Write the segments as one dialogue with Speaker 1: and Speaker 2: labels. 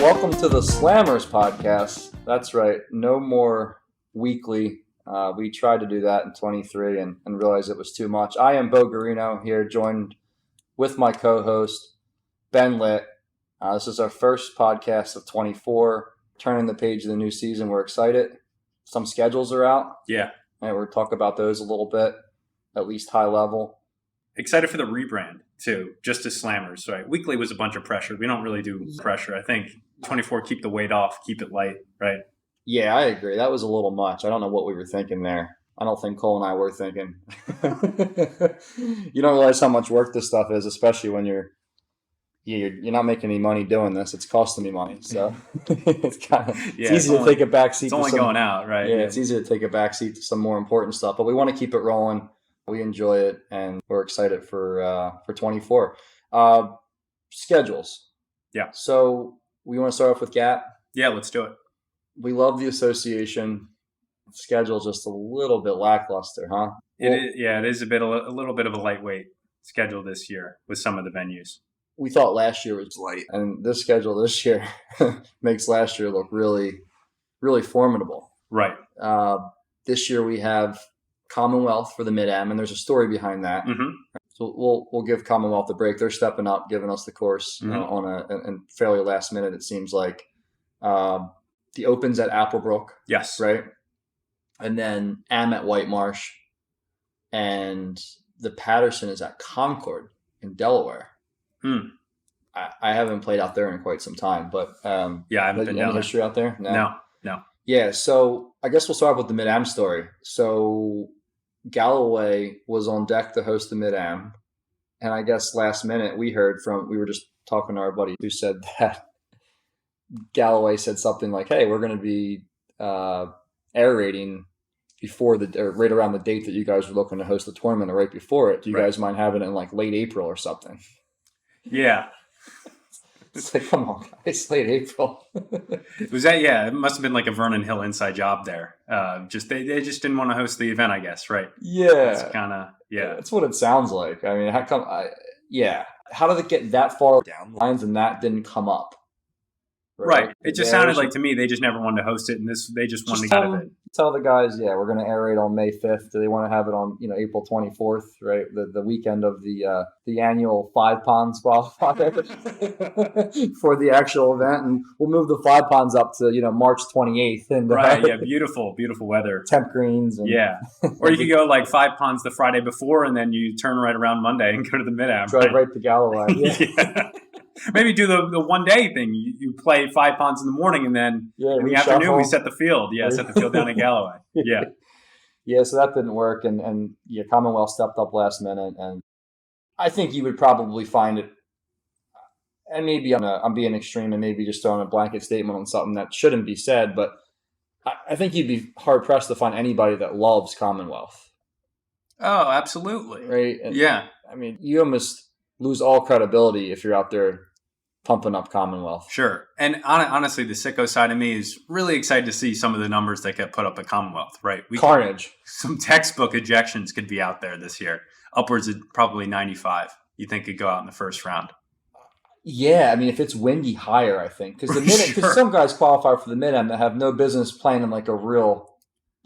Speaker 1: Welcome to the Slammers podcast. That's right. No more weekly. We tried to do that in 23 and realized it was too much. I am Beau here, joined with my co-host, Ben Litt. This is our first podcast of 24, turning the page of the new season. We're excited. Some schedules are out.
Speaker 2: Yeah.
Speaker 1: And we'll talk about those a little bit, at least high level.
Speaker 2: Excited for the rebrand, too, just as Slammers, right? Weekly was a bunch of pressure. We don't really do pressure. I think 24, keep the weight off, keep it light, right?
Speaker 1: Yeah, I agree. That was a little much. I don't know what we were thinking there. I don't think Cole and I were thinking. You don't realize how much work this stuff is, especially when you're not making any money doing this. It's costing me money, so it's easy to take a back seat.
Speaker 2: It's only going out, right?
Speaker 1: Yeah, it's easy to take a back seat to some more important stuff, but we want to keep it rolling. We enjoy it, and we're excited for 24. Schedules.
Speaker 2: Yeah.
Speaker 1: So we want to start off with GAP.
Speaker 2: Yeah, let's do it.
Speaker 1: We love the association. Schedule just a little bit lackluster, huh?
Speaker 2: It is a little bit of a lightweight schedule this year with some of the venues.
Speaker 1: We thought last year was light, and this schedule this year makes last year look really, really formidable.
Speaker 2: Right.
Speaker 1: This year we have Commonwealth for the Mid-Am, and there's a story behind that.
Speaker 2: Mm-hmm.
Speaker 1: So we'll give Commonwealth a break. They're stepping up, giving us the course on a fairly last minute. It seems like the Open's at Applebrook.
Speaker 2: Yes.
Speaker 1: Right. And then Am at White Marsh, and the Patterson is at Concord in Delaware. I haven't played out there in quite some time, but
Speaker 2: I haven't been down
Speaker 1: history out there.
Speaker 2: No.
Speaker 1: Yeah, so I guess we'll start with the Mid-Am story. So Galloway was on deck to host the Mid-Am, and I guess last minute we were just talking to our buddy who said that Galloway said something like, "Hey, we're going to be aerating right around the date that you guys were looking to host the tournament, or right before it. Do you guys mind having it in like late April or something?"
Speaker 2: Yeah.
Speaker 1: It's like, come on, guys, late April.
Speaker 2: Was that? Yeah, it must have been like a Vernon Hill inside job there. They just didn't want to host the event, I guess, right?
Speaker 1: Yeah,
Speaker 2: it's kind of
Speaker 1: That's what it sounds like. I mean, how come? How did it get that far down the lines and that didn't come up?
Speaker 2: Right. It just sounded like to me they just never wanted to host it, and they just wanted to get out of it.
Speaker 1: Tell the guys, we're going to aerate on May 5th. Do they want to have it on April 24th, right? The weekend of the annual 5 ponds qualifier for the actual event, and we'll move the 5 ponds up to March 28th. And
Speaker 2: right, yeah, beautiful weather,
Speaker 1: temp greens, and
Speaker 2: or you could go like 5 ponds the Friday before, and then you turn right around Monday and go to the Mid-Am.
Speaker 1: Drive right to Galloway.
Speaker 2: Yeah. Maybe do the 1 day thing. You play 5 ponds in the morning, and then in the afternoon we set the field. Yeah, set the field down at Galloway. Yeah.
Speaker 1: Yeah, so that didn't work, and Commonwealth stepped up last minute, and I think you would probably find it, and maybe I'm being extreme and maybe just throwing a blanket statement on something that shouldn't be said, but I think you'd be hard-pressed to find anybody that loves Commonwealth.
Speaker 2: Oh, absolutely.
Speaker 1: Right? And,
Speaker 2: yeah.
Speaker 1: I mean, you almost lose all credibility if you're out there pumping up Commonwealth.
Speaker 2: Sure. And honestly, the sicko side of me is really excited to see some of the numbers that get put up at Commonwealth, right?
Speaker 1: Carnage.
Speaker 2: Some textbook ejections could be out there this year, upwards of probably 95. You think could go out in the first round?
Speaker 1: Yeah, I mean, if it's windy, higher, I think. Because some guys qualify for the Mid-Am that have no business playing in like a real...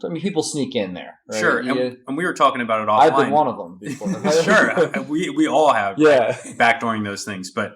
Speaker 1: I mean, people sneak in there. Right?
Speaker 2: Sure, and we were talking about it offline.
Speaker 1: I've been one of them before.
Speaker 2: Sure, we all have.
Speaker 1: Yeah.
Speaker 2: Backdooring those things. But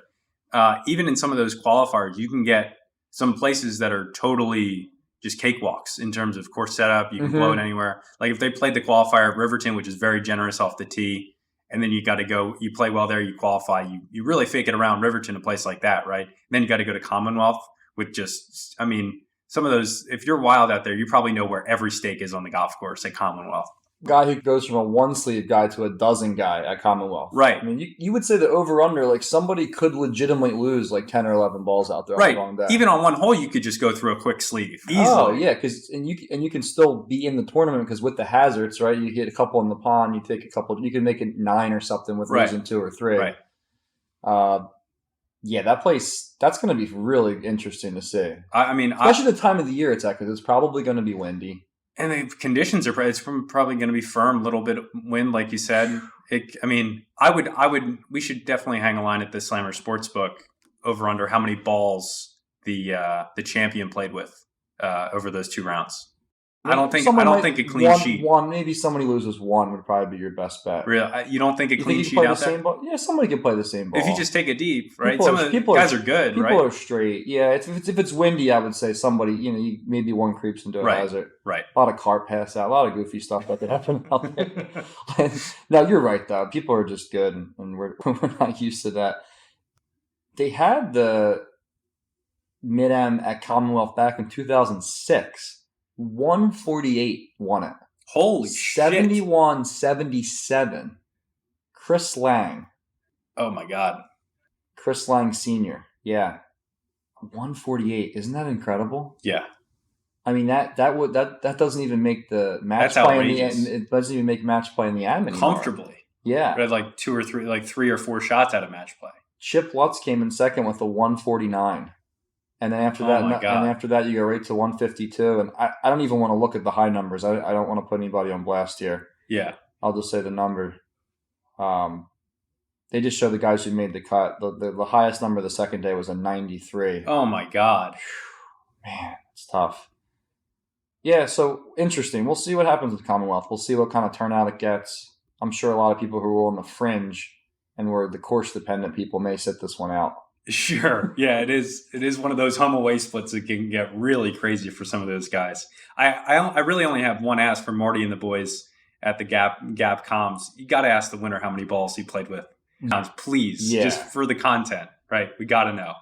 Speaker 2: even in some of those qualifiers, you can get some places that are totally just cakewalks in terms of course setup. You can blow it anywhere. Like if they played the qualifier at Riverton, which is very generous off the tee, and then you got to go, you play well there, you qualify, you really fake it around Riverton, a place like that, right? And then you got to go to Commonwealth with just, I mean, some of those, if you're wild out there, you probably know where every stake is on the golf course at Commonwealth.
Speaker 1: Guy who goes from a 1-sleeve guy to a dozen guy at Commonwealth.
Speaker 2: Right.
Speaker 1: I mean, you would say the over-under, like somebody could legitimately lose like 10 or 11 balls out there.
Speaker 2: Right.
Speaker 1: On the
Speaker 2: Even on one hole, you could just go through a quick sleeve. Easily.
Speaker 1: Oh, yeah. And you can still be in the tournament because with the hazards, right, you get a couple in the pond, you take a couple, you can make it 9 or something with losing 2 or 3.
Speaker 2: Right.
Speaker 1: Yeah, that place, that's going to be really interesting to see.
Speaker 2: I mean,
Speaker 1: especially the time of the year it's at, because it's probably going to be windy.
Speaker 2: And the conditions are, it's probably going to be firm, a little bit of wind, like you said. We should definitely hang a line at the Slammer Sportsbook over under how many balls the champion played with over those 2 rounds.
Speaker 1: Maybe
Speaker 2: I don't think a clean sheet.
Speaker 1: Maybe somebody loses one would probably be your best bet.
Speaker 2: Real, you don't think a
Speaker 1: You
Speaker 2: clean
Speaker 1: think you
Speaker 2: sheet
Speaker 1: can play
Speaker 2: out
Speaker 1: the
Speaker 2: there?
Speaker 1: same ball? Yeah, somebody can play the same ball.
Speaker 2: If you just take a deep, right?
Speaker 1: People
Speaker 2: Some of the guys are good,
Speaker 1: people
Speaker 2: right?
Speaker 1: People are straight. Yeah, if it's windy, I would say somebody, maybe one creeps into a hazard.
Speaker 2: Right.
Speaker 1: A lot of car pass out, a lot of goofy stuff that could happen out there. No, you're right, though. People are just good, and we're not used to that. They had the Mid-Am at Commonwealth back in 2006. 148 won it.
Speaker 2: Holy shit.
Speaker 1: 71-77. Chris Lang.
Speaker 2: Oh my God.
Speaker 1: Chris Lang Sr. Yeah. 148. Isn't that incredible?
Speaker 2: Yeah.
Speaker 1: I mean that doesn't even make the match
Speaker 2: That's
Speaker 1: play
Speaker 2: outrageous.
Speaker 1: in the it doesn't even make match play in the AM anymore.
Speaker 2: Comfortably.
Speaker 1: Yeah.
Speaker 2: We had like 3 or 4 shots out of match play.
Speaker 1: Chip Lutz came in second with a 149. And then after that, you go right to 152. And I don't even want to look at the high numbers. I don't want to put anybody on blast here.
Speaker 2: Yeah.
Speaker 1: I'll just say the number. They just show the guys who made the cut. The highest number the second day was a 93.
Speaker 2: Oh my God.
Speaker 1: Man, it's tough. Yeah, so interesting. We'll see what happens with Commonwealth. We'll see what kind of turnout it gets. I'm sure a lot of people who were on the fringe and were the course-dependent people may sit this one out.
Speaker 2: Sure. Yeah, it is. It is one of those home away splits that can get really crazy for some of those guys. I really only have one ask for Marty and the boys at the Gap comms. You got to ask the winner how many balls he played with. Please, just for the content, right? We got to know.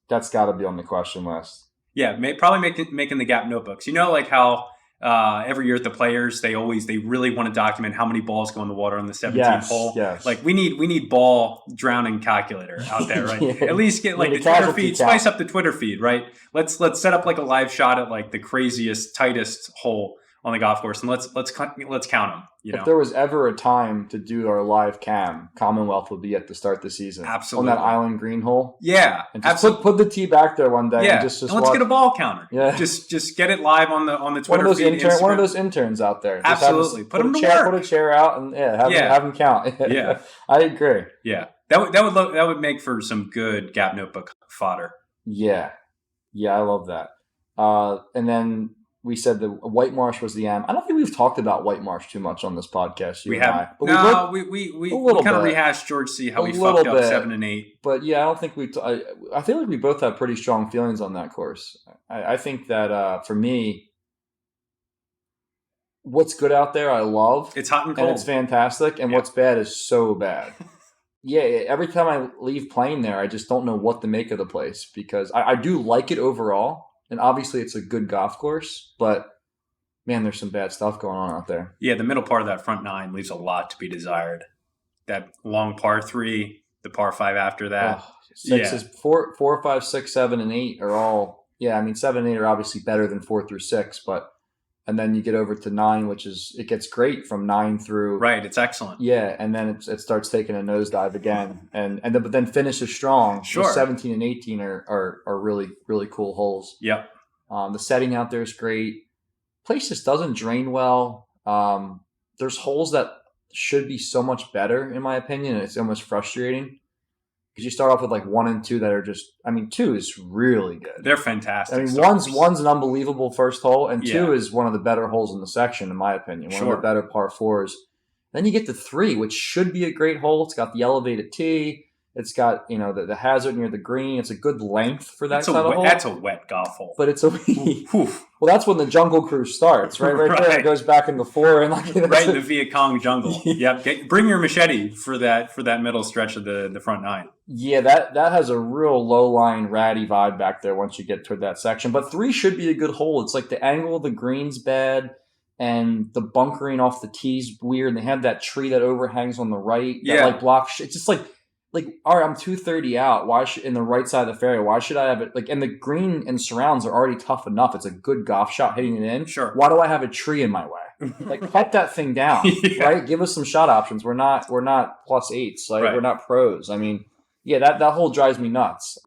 Speaker 1: That's got to be on the question list.
Speaker 2: Yeah, probably making the Gap notebooks. You know, like how every year at the Players, they really want to document how many balls go in the water on the 17th hole.
Speaker 1: Yes.
Speaker 2: Like we need ball drowning calculator out there, right?
Speaker 1: Yeah.
Speaker 2: At least get like the Twitter feed, spice up the Twitter feed, right? Let's set up like a live shot at like the craziest, tightest hole on the golf course, and let's count them.
Speaker 1: If there was ever a time to do our live cam, Commonwealth would be at the start of the season.
Speaker 2: Absolutely.
Speaker 1: On that island green hole.
Speaker 2: Yeah.
Speaker 1: And just put the tee back there one day.
Speaker 2: Yeah.
Speaker 1: And just
Speaker 2: let's get a ball counter.
Speaker 1: Yeah.
Speaker 2: Just get it live on the Twitter feed.
Speaker 1: One of those interns out there.
Speaker 2: Absolutely. Put them to work.
Speaker 1: Put a chair out and have them count.
Speaker 2: Yeah.
Speaker 1: I agree.
Speaker 2: Yeah. That would make for some good Gap notebook fodder.
Speaker 1: Yeah. Yeah, I love that. And then we said that White Marsh was the AM. I don't think we've talked about White Marsh too much on this podcast.
Speaker 2: We have. No, we kind of rehashed George C. how we fucked up 7 and 8.
Speaker 1: But yeah, I don't think I feel like we both have pretty strong feelings on that course. I think that for me, what's good out there, I love.
Speaker 2: It's hot and cold.
Speaker 1: And it's fantastic. And what's bad is so bad. Yeah, every time I leave playing there, I just don't know what to make of the place because I do like it overall. And obviously, it's a good golf course, but man, there's some bad stuff going on out there.
Speaker 2: Yeah, the middle part of that front 9 leaves a lot to be desired. That long par 3, the par 5 after that.
Speaker 1: Sixes, 4, 5, 6, 7, and 8 are all. Yeah, I mean 7 and 8 are obviously better than 4 through 6, and then you get over to 9, it gets great from 9 through.
Speaker 2: Right, it's excellent.
Speaker 1: Yeah, and then it starts taking a nosedive again, but then finishes strong.
Speaker 2: Sure.
Speaker 1: The 17 and 18 are really really cool holes.
Speaker 2: Yep.
Speaker 1: The setting out there is great. Place just doesn't drain well. There's holes that should be so much better, in my opinion, and it's almost frustrating. Because you start off with like 1 and 2 that are just, 2 is really good.
Speaker 2: They're fantastic.
Speaker 1: I mean, one's an unbelievable first hole, and 2 is one of the better holes in the section, in my opinion. One of the better par 4s. Then you get to 3, which should be a great hole. It's got the elevated tee. It's got, the hazard near the green. It's a good length for that kind of hole.
Speaker 2: That's a wet golf hole.
Speaker 1: But it's well, that's when the jungle cruise starts, right? Right there, it goes back into 4 and
Speaker 2: right in the Viet Cong jungle. Yep. Bring your machete for that middle stretch of the front 9.
Speaker 1: Yeah, that has a real low-lying ratty vibe back there once you get toward that section. But 3 should be a good hole. It's like the angle of the green's bad and the bunkering off the tee's weird. And they have that tree that overhangs on the right that blocks. It's just like, all right, I'm 230 out. Why should in the right side of the fairway? Why should I have it? And the green and surrounds are already tough enough. It's a good golf shot hitting it in.
Speaker 2: Sure.
Speaker 1: Why do I have a tree in my way? Cut that thing down, right? Give us some shot options. We're not +8s. We're not pros. I mean, yeah, that whole drives me nuts.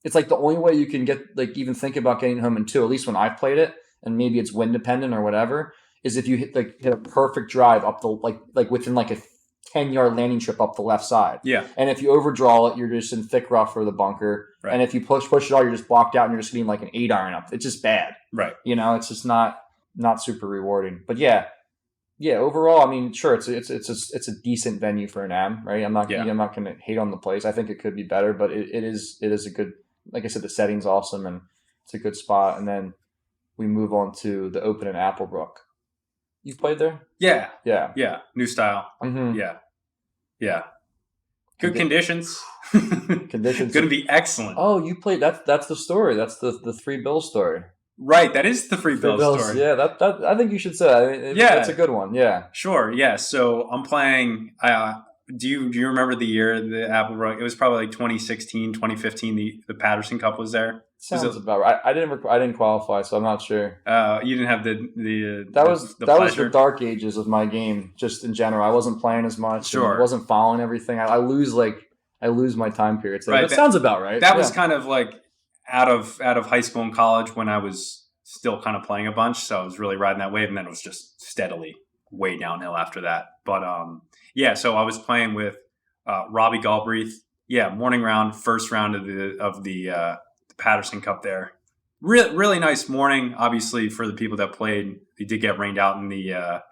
Speaker 1: It's like the only way you can get even think about getting home in 2, at least when I've played it, and maybe it's wind dependent or whatever, is if you hit a perfect drive up the like within a 10-yard landing strip up the left side.
Speaker 2: Yeah.
Speaker 1: And if you overdraw it, you're just in thick rough for the bunker.
Speaker 2: Right.
Speaker 1: And if you push it all, you're just blocked out and you're just getting like an 8-iron up. It's just bad.
Speaker 2: Right.
Speaker 1: It's just not super rewarding. But yeah, overall, I mean, sure, it's a decent venue for an AM, right? I'm not going to hate on the place. I think it could be better, but it is a good, like I said, the setting's awesome and it's a good spot. And then we move on to the Open in Applebrook. You've played there?
Speaker 2: Yeah.
Speaker 1: Yeah.
Speaker 2: Yeah. New style.
Speaker 1: Mm-hmm.
Speaker 2: Yeah. Yeah. Good conditions.
Speaker 1: Conditions.
Speaker 2: Going to be excellent.
Speaker 1: Oh, you played. That's the story. That's the Three Bills story.
Speaker 2: Right. That is the Three Bills story.
Speaker 1: Yeah. That I think you should say that. That's a good one. Yeah.
Speaker 2: Sure. Yeah. So I'm playing. Do you remember the year the Applebrook? It was probably like 2016, 2015. The Patterson Cup was there.
Speaker 1: Sounds about right. I didn't qualify, so I'm not sure.
Speaker 2: You didn't have the
Speaker 1: that was
Speaker 2: pleasure.
Speaker 1: the dark ages of my game, just in general. I wasn't playing as much.
Speaker 2: Sure.
Speaker 1: I wasn't following everything. I lose my time periods.
Speaker 2: Right.
Speaker 1: That sounds about right.
Speaker 2: That was kind of like out of high school and college when I was still kind of playing a bunch, so I was really riding that wave, and then it was just steadily way downhill after that. But so I was playing with Robbie Galbraith. Yeah, morning round, first round of the Patterson Cup there. Really nice morning. Obviously, for the people that played, it did get rained out in the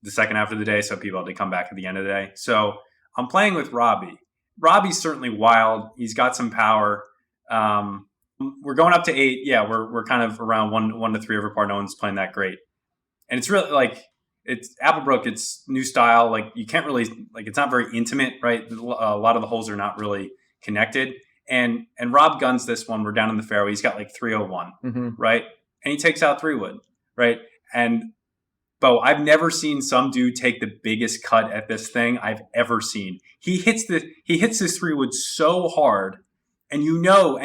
Speaker 2: second half of the day, so people had to come back at the end of the day. So I'm playing with Robbie. Robbie's certainly wild. He's got some power. We're going up to 8. Yeah, we're kind of around 1 to 3 over par. No one's playing that great, and it's really like it's Applebrook. It's new style. Like you can't really it's not very intimate, right? A lot of the holes are not really connected. And Rob guns this one. We're down in the fairway. He's got like 301, right? And he takes out 3-wood, right? And Beau, I've never seen some dude take the biggest cut at this thing I've ever seen. He hits this 3-wood so hard, and you know,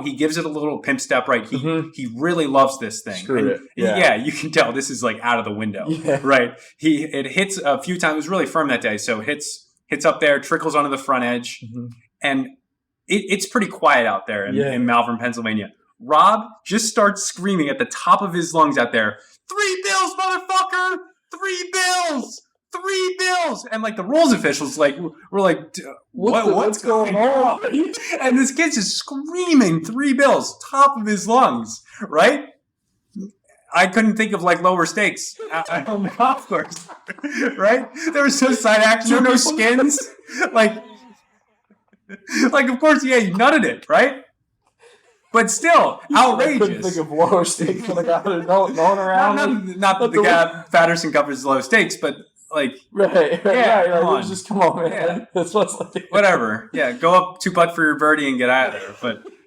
Speaker 2: he gives it a little pimp step, right? He really loves this thing.
Speaker 1: Screw it.
Speaker 2: Yeah, you can tell this is like out of the window, right? It hits a few times. It was really firm that day, so hits up there, trickles onto the front edge, and it's pretty quiet out there in Malvern, Pennsylvania. Rob just starts screaming at the top of his lungs out there, 3 bills, motherfucker! 3 bills! 3 bills! And like the rules officials, we're like, what's going on? And this kid's just screaming 3 bills, top of his lungs, right? I couldn't think of lower stakes on the golf course, right? There was no side action, no skins, of course, you nutted it, right? But still, outrageous.
Speaker 1: I couldn't think of lower stakes when I got it going around.
Speaker 2: Not that the GAP Patterson Cup is low stakes, but
Speaker 1: right. Just come on, man.
Speaker 2: Yeah.
Speaker 1: That's what's
Speaker 2: whatever. Yeah, go up 2-putt for your birdie and get out of there.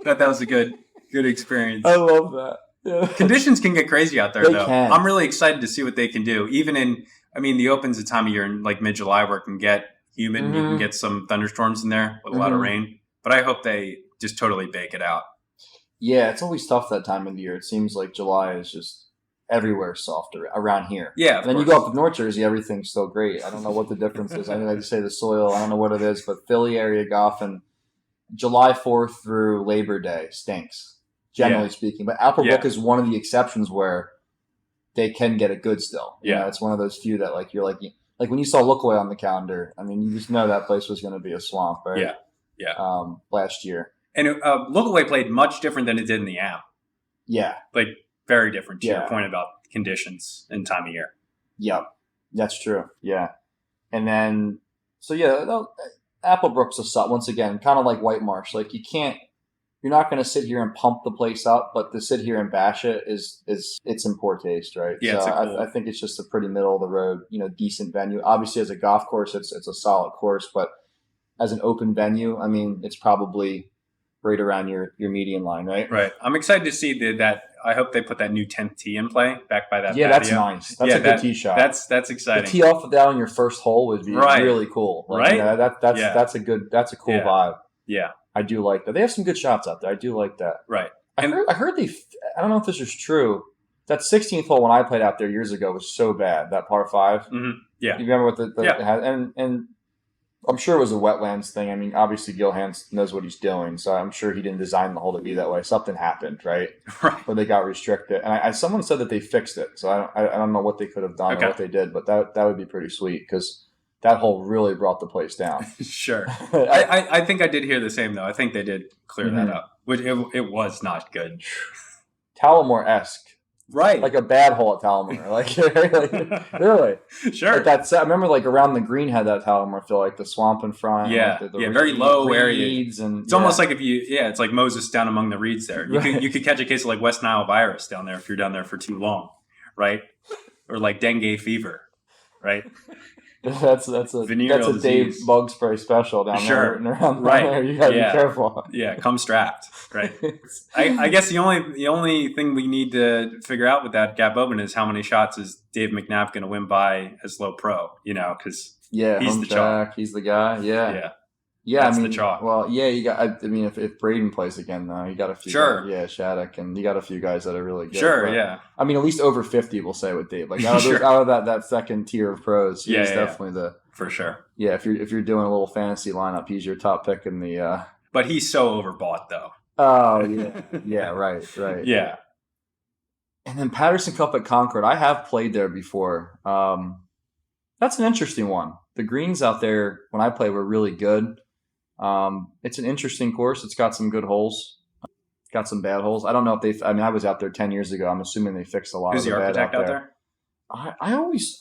Speaker 2: But that was a good experience.
Speaker 1: I love that. Yeah.
Speaker 2: Conditions can get crazy out there, though.
Speaker 1: Can.
Speaker 2: I'm really excited to see what they can do. Even the Open's a time of year in mid-July where it can get humid and you can get some thunderstorms in there with a lot of rain. But I hope they just totally bake it out.
Speaker 1: Yeah, it's always tough that time of the year. It seems like July is just everywhere soft around here.
Speaker 2: Yeah,
Speaker 1: and then you go up to North Jersey, everything's still great. I don't know what the difference is. I know they say the soil. I don't know what it is, but Philly area golf and July 4th through Labor Day stinks, generally speaking. But Applebrook is one of the exceptions where they can get it good still. It's one of those few that you're like when you saw Lookaway on the calendar. I mean, you just know that place was going to be a swamp, right?
Speaker 2: Yeah.
Speaker 1: Last year.
Speaker 2: And Lookaway played much different than it did in the app.
Speaker 1: Yeah.
Speaker 2: Very different to your point about conditions and time of year.
Speaker 1: Yep. That's true. Yeah. And then, Applebrook's a sub, once again, kind of like White Marsh. You're not going to sit here and pump the place up, but to sit here and bash it it's in poor taste, right?
Speaker 2: Yeah.
Speaker 1: So I think it's just a pretty middle of the road, decent venue. Obviously, as a golf course, it's a solid course, but as an open venue, I mean, it's probably right around your median line, right?
Speaker 2: Right. I'm excited to see that. I hope they put that new 10th tee in play back by that.
Speaker 1: Yeah,
Speaker 2: patio.
Speaker 1: That's nice. That's a good tee shot.
Speaker 2: That's exciting.
Speaker 1: The tee off of that on your first hole would be really cool,
Speaker 2: right?
Speaker 1: That's a cool vibe.
Speaker 2: Yeah,
Speaker 1: I do like that. They have some good shots out there. I do like that.
Speaker 2: Right.
Speaker 1: I heard I don't know if this is true. That 16th hole when I played out there years ago was so bad. That par 5.
Speaker 2: Mm-hmm. Yeah.
Speaker 1: You remember what and I'm sure it was a wetlands thing. I mean, obviously Gil Hanse knows what he's doing, so I'm sure he didn't design the hole to be that way. Something happened, right?
Speaker 2: Right.
Speaker 1: Where they got restricted, and someone said that they fixed it. So I don't know what they could have done or what they did, but that would be pretty sweet because that hole really brought the place down.
Speaker 2: Sure. I think I did hear the same, though. I think they did clear that up, which it was not good.
Speaker 1: Tallamore-esque.
Speaker 2: Right.
Speaker 1: Like a bad hole at Tallamore. Really.
Speaker 2: Sure.
Speaker 1: Like I remember like around the green had that Tallamore feel, like the swamp in front.
Speaker 2: Yeah.
Speaker 1: Like the
Speaker 2: very low
Speaker 1: reeds
Speaker 2: area.
Speaker 1: And,
Speaker 2: it's almost like it's like Moses down among the reeds there. You could catch a case of like West Nile virus down there if you're down there for too long, right? Or like dengue fever, right?
Speaker 1: That's a Dave bug spray special down there. Around there. You gotta be careful.
Speaker 2: Yeah, come strapped. Right. I guess the only thing we need to figure out with that Gap Open is how many shots is Dave McNabb going to win by as low pro? Because he's the chalk.
Speaker 1: He's the guy. Yeah.
Speaker 2: That's the chalk.
Speaker 1: Well, you got. I mean, if Braden plays again, though, you got a few.
Speaker 2: Sure.
Speaker 1: Guys, Shattuck, and you got a few guys that are really good.
Speaker 2: Sure.
Speaker 1: But, I mean, at least over 50, we'll say with Dave. Like out of that second tier of pros, he's definitely the
Speaker 2: for sure.
Speaker 1: Yeah, if you're doing a little fantasy lineup, he's your top pick in the.
Speaker 2: But he's so overbought, though.
Speaker 1: Oh yeah, right.
Speaker 2: Yeah.
Speaker 1: And then Patterson Cup at Concord, I have played there before. That's an interesting one. The greens out there when I played were really good. It's an interesting course. It's got some good holes. Got some bad holes. I don't know if I was out there 10 years ago. I'm assuming they fixed a lot of the bad out there. I always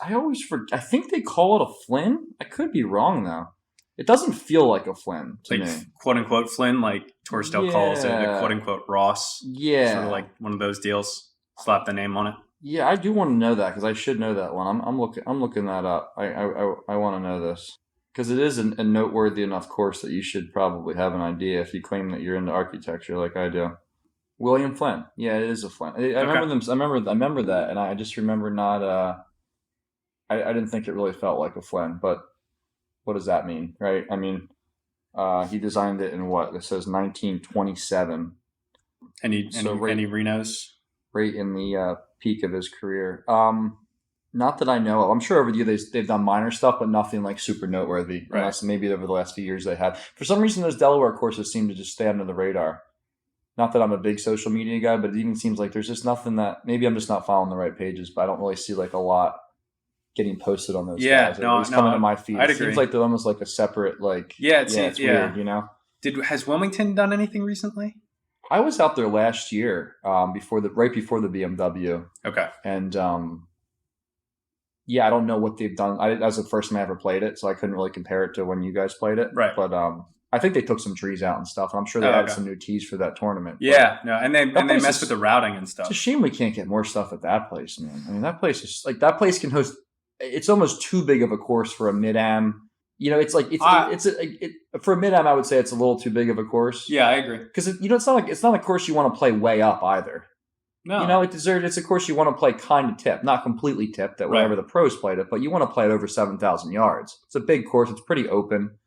Speaker 1: forget. I think they call it a Flynn. I could be wrong though. It doesn't feel like a Flynn to me.
Speaker 2: Quote unquote Flynn, like Torstell calls it a quote unquote Ross.
Speaker 1: Yeah.
Speaker 2: Sort of like one of those deals. Slap the name on it.
Speaker 1: Yeah, I do want to know that because I should know that one. I'm looking that up. I want to know this. Because it is a noteworthy enough course that you should probably have an idea if you claim that you're into architecture like I do. William Flynn. Yeah, it is a Flynn. I remember them. I remember that, and I just remember not. I didn't think it really felt like a Flynn, but what does that mean, right? I mean, he designed it in what? It says 1927.
Speaker 2: Any Renos?
Speaker 1: Right in the peak of his career. Not that I know of. I'm sure over the years they've done minor stuff, but nothing like super noteworthy.
Speaker 2: Right.
Speaker 1: Unless maybe over the last few years they have. For some reason, those Delaware courses seem to just stay under the radar. Not that I'm a big social media guy, but it even seems like there's just nothing that maybe I'm just not following the right pages, but I don't really see like a lot getting posted on those guys. It's coming to my feed.
Speaker 2: I'd
Speaker 1: agree. It seems like they're almost like a separate it's weird, you know.
Speaker 2: Has Wilmington done anything recently?
Speaker 1: I was out there last year, right before the BMW.
Speaker 2: Okay.
Speaker 1: And I don't know what they've done. That was the first time I ever played it, so I couldn't really compare it to when you guys played it.
Speaker 2: Right.
Speaker 1: But I think they took some trees out and stuff. And I'm sure they added some new tees for that tournament.
Speaker 2: Yeah, and they messed with the routing and stuff.
Speaker 1: It's a shame we can't get more stuff at that place, man. I mean, that place can host. It's almost too big of a course for a mid-am. You know, it's for a mid-am. I would say it's a little too big of a course.
Speaker 2: Yeah, I agree. Because
Speaker 1: it's not a course you want to play way up either.
Speaker 2: No.
Speaker 1: You know, it's a course you want to play kind of tipped, not completely tipped that wherever the pros played it, but you want to play it over 7,000 yards. It's a big course. It's pretty open.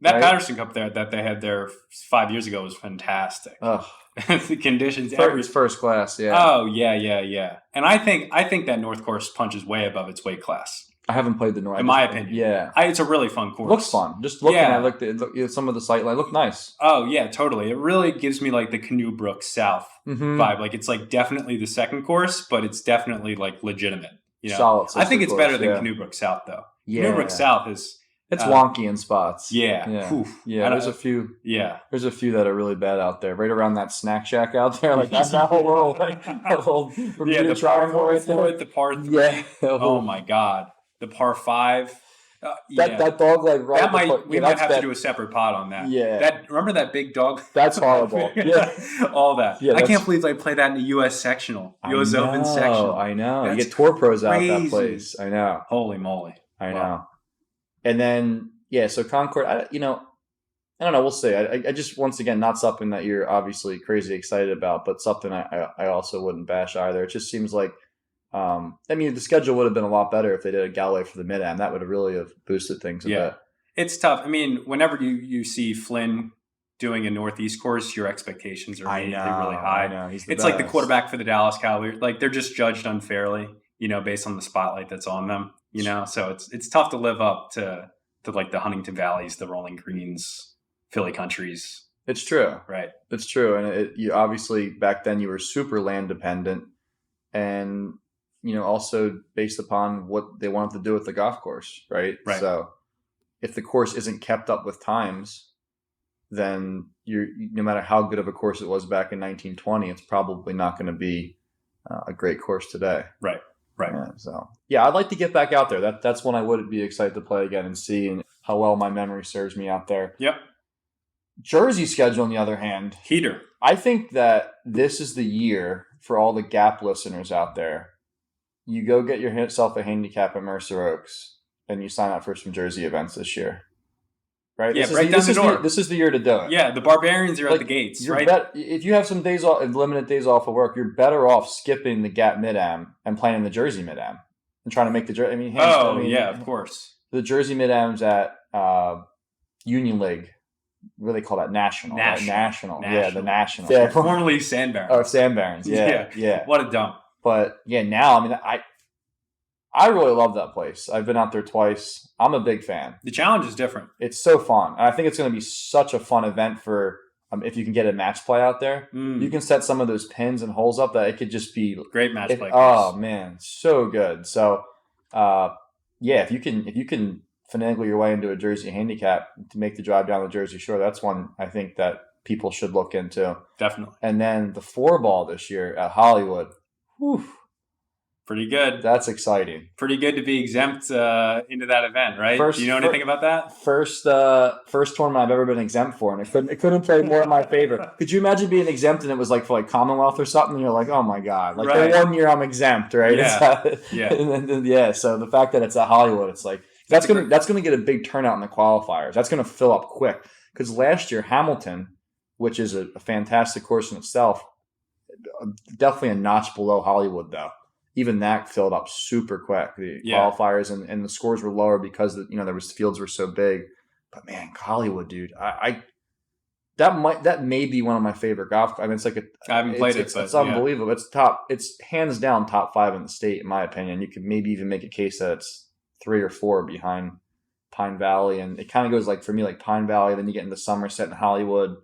Speaker 2: That Patterson Cup there that they had there 5 years ago was fantastic. The conditions,
Speaker 1: first class, yeah.
Speaker 2: Oh yeah. And I think that North course punches way above its weight class.
Speaker 1: I haven't played the North.
Speaker 2: In my opinion,
Speaker 1: yeah,
Speaker 2: it's a really fun course.
Speaker 1: Looks fun. Just looking at some of the sight line, look nice.
Speaker 2: Oh yeah, totally. It really gives me like the Canoe Brook South vibe. Like it's like definitely the second course, but it's definitely like legitimate. You know,
Speaker 1: solid.
Speaker 2: I think it's better than Canoe Brook South though.
Speaker 1: Yeah.
Speaker 2: Canoe Brook South is.
Speaker 1: It's wonky in spots.
Speaker 2: Yeah.
Speaker 1: There's a few.
Speaker 2: Yeah.
Speaker 1: There's a few that are really bad out there. Right around that snack shack out there, like that's that whole world. Like that whole
Speaker 2: the triangle right there with the par 3.
Speaker 1: Yeah.
Speaker 2: Oh my God, the par 5.
Speaker 1: That dog leg right.
Speaker 2: We might have to do a separate pod on that.
Speaker 1: Yeah.
Speaker 2: Remember that big dog?
Speaker 1: That's horrible. Yeah.
Speaker 2: All that. Yeah, I can't believe they play that in the U.S. sectional. U.S. Open sectional.
Speaker 1: I know.
Speaker 2: That's
Speaker 1: you get tour pros
Speaker 2: crazy.
Speaker 1: Out that place. I know.
Speaker 2: Holy moly.
Speaker 1: I know. And then, so Concord, I don't know. We'll see. I just, once again, not something that you're obviously crazy excited about, but something I also wouldn't bash either. It just seems like, the schedule would have been a lot better if they did a Galway for the mid-am. That would have really have boosted things a bit.
Speaker 2: It's tough. I mean, whenever you see Flynn doing a Northeast course, your expectations are really high.
Speaker 1: I know.
Speaker 2: It's like the quarterback for the Dallas Cowboys. Like they're just judged unfairly, based on the spotlight that's on them. So it's tough to live up to like the Huntington Valleys, the Rolling Greens, Philly Countries.
Speaker 1: It's true.
Speaker 2: Right.
Speaker 1: It's true. And you obviously back then you were super land dependent and, also based upon what they wanted to do with the golf course. Right.
Speaker 2: Right.
Speaker 1: So if the course isn't kept up with times, then no matter how good of a course it was back in 1920, it's probably not going to be a great course today.
Speaker 2: Right.
Speaker 1: Yeah, so I'd like to get back out there. That's when I would be excited to play again and see how well my memory serves me out there.
Speaker 2: Yep.
Speaker 1: Jersey schedule, on the other hand,
Speaker 2: heater.
Speaker 1: I think that this is the year for all the GAP listeners out there. You go get yourself a handicap at Mercer Oaks, and you sign up for some Jersey events this year. Right?
Speaker 2: Yeah, right down the door.
Speaker 1: This is the year to do it.
Speaker 2: Yeah, the Barbarians are at the gates, right?
Speaker 1: If you have some days off, limited days off of work, you're better off skipping the GAP Mid-Am and playing the Jersey Mid-Am and trying to make the Jersey.
Speaker 2: Yeah, of course.
Speaker 1: The Jersey Mid-Am's at Union League. What do they call that? National. National. Yeah, the National.
Speaker 2: Yeah, formerly Sand Barons.
Speaker 1: Oh, Sand Barons. Yeah.
Speaker 2: What a dump.
Speaker 1: But yeah, now I really love that place. I've been out there twice. I'm a big fan.
Speaker 2: The challenge is different.
Speaker 1: It's so fun. And I think it's going to be such a fun event for if you can get a match play out there. You can set some of those pins and holes up that it could just be
Speaker 2: great match play.
Speaker 1: Oh man, so good. So if you can finagle your way into a Jersey handicap to make the drive down the Jersey Shore, that's one I think that people should look into.
Speaker 2: Definitely.
Speaker 1: And then the 4-ball this year at Hollywood. Whew.
Speaker 2: Pretty good.
Speaker 1: That's exciting.
Speaker 2: Pretty good to be exempt into that event, right? Do you know anything about that?
Speaker 1: First tournament I've ever been exempt for, and it couldn't play more in my favor. Could you imagine being exempt and it was like for like Commonwealth or something? And you're like, oh my god, like the 1 year I'm exempt, right?
Speaker 2: Yeah.
Speaker 1: So the fact that it's at Hollywood, it's like that's gonna get a big turnout in the qualifiers. That's gonna fill up quick because last year Hamilton, which is a fantastic course in itself, definitely a notch below Hollywood though. Even that filled up super quick. The qualifiers and the scores were lower because the fields were so big. But man, Hollywood, dude, that may be one of my favorite golf. I mean, it's like
Speaker 2: I haven't played it, but
Speaker 1: it's unbelievable. It's hands down top 5 in the state, in my opinion. You could maybe even make a case that it's 3 or 4 behind Pine Valley, and it kind of goes like for me like Pine Valley. Then you get into Somerset and Hollywood,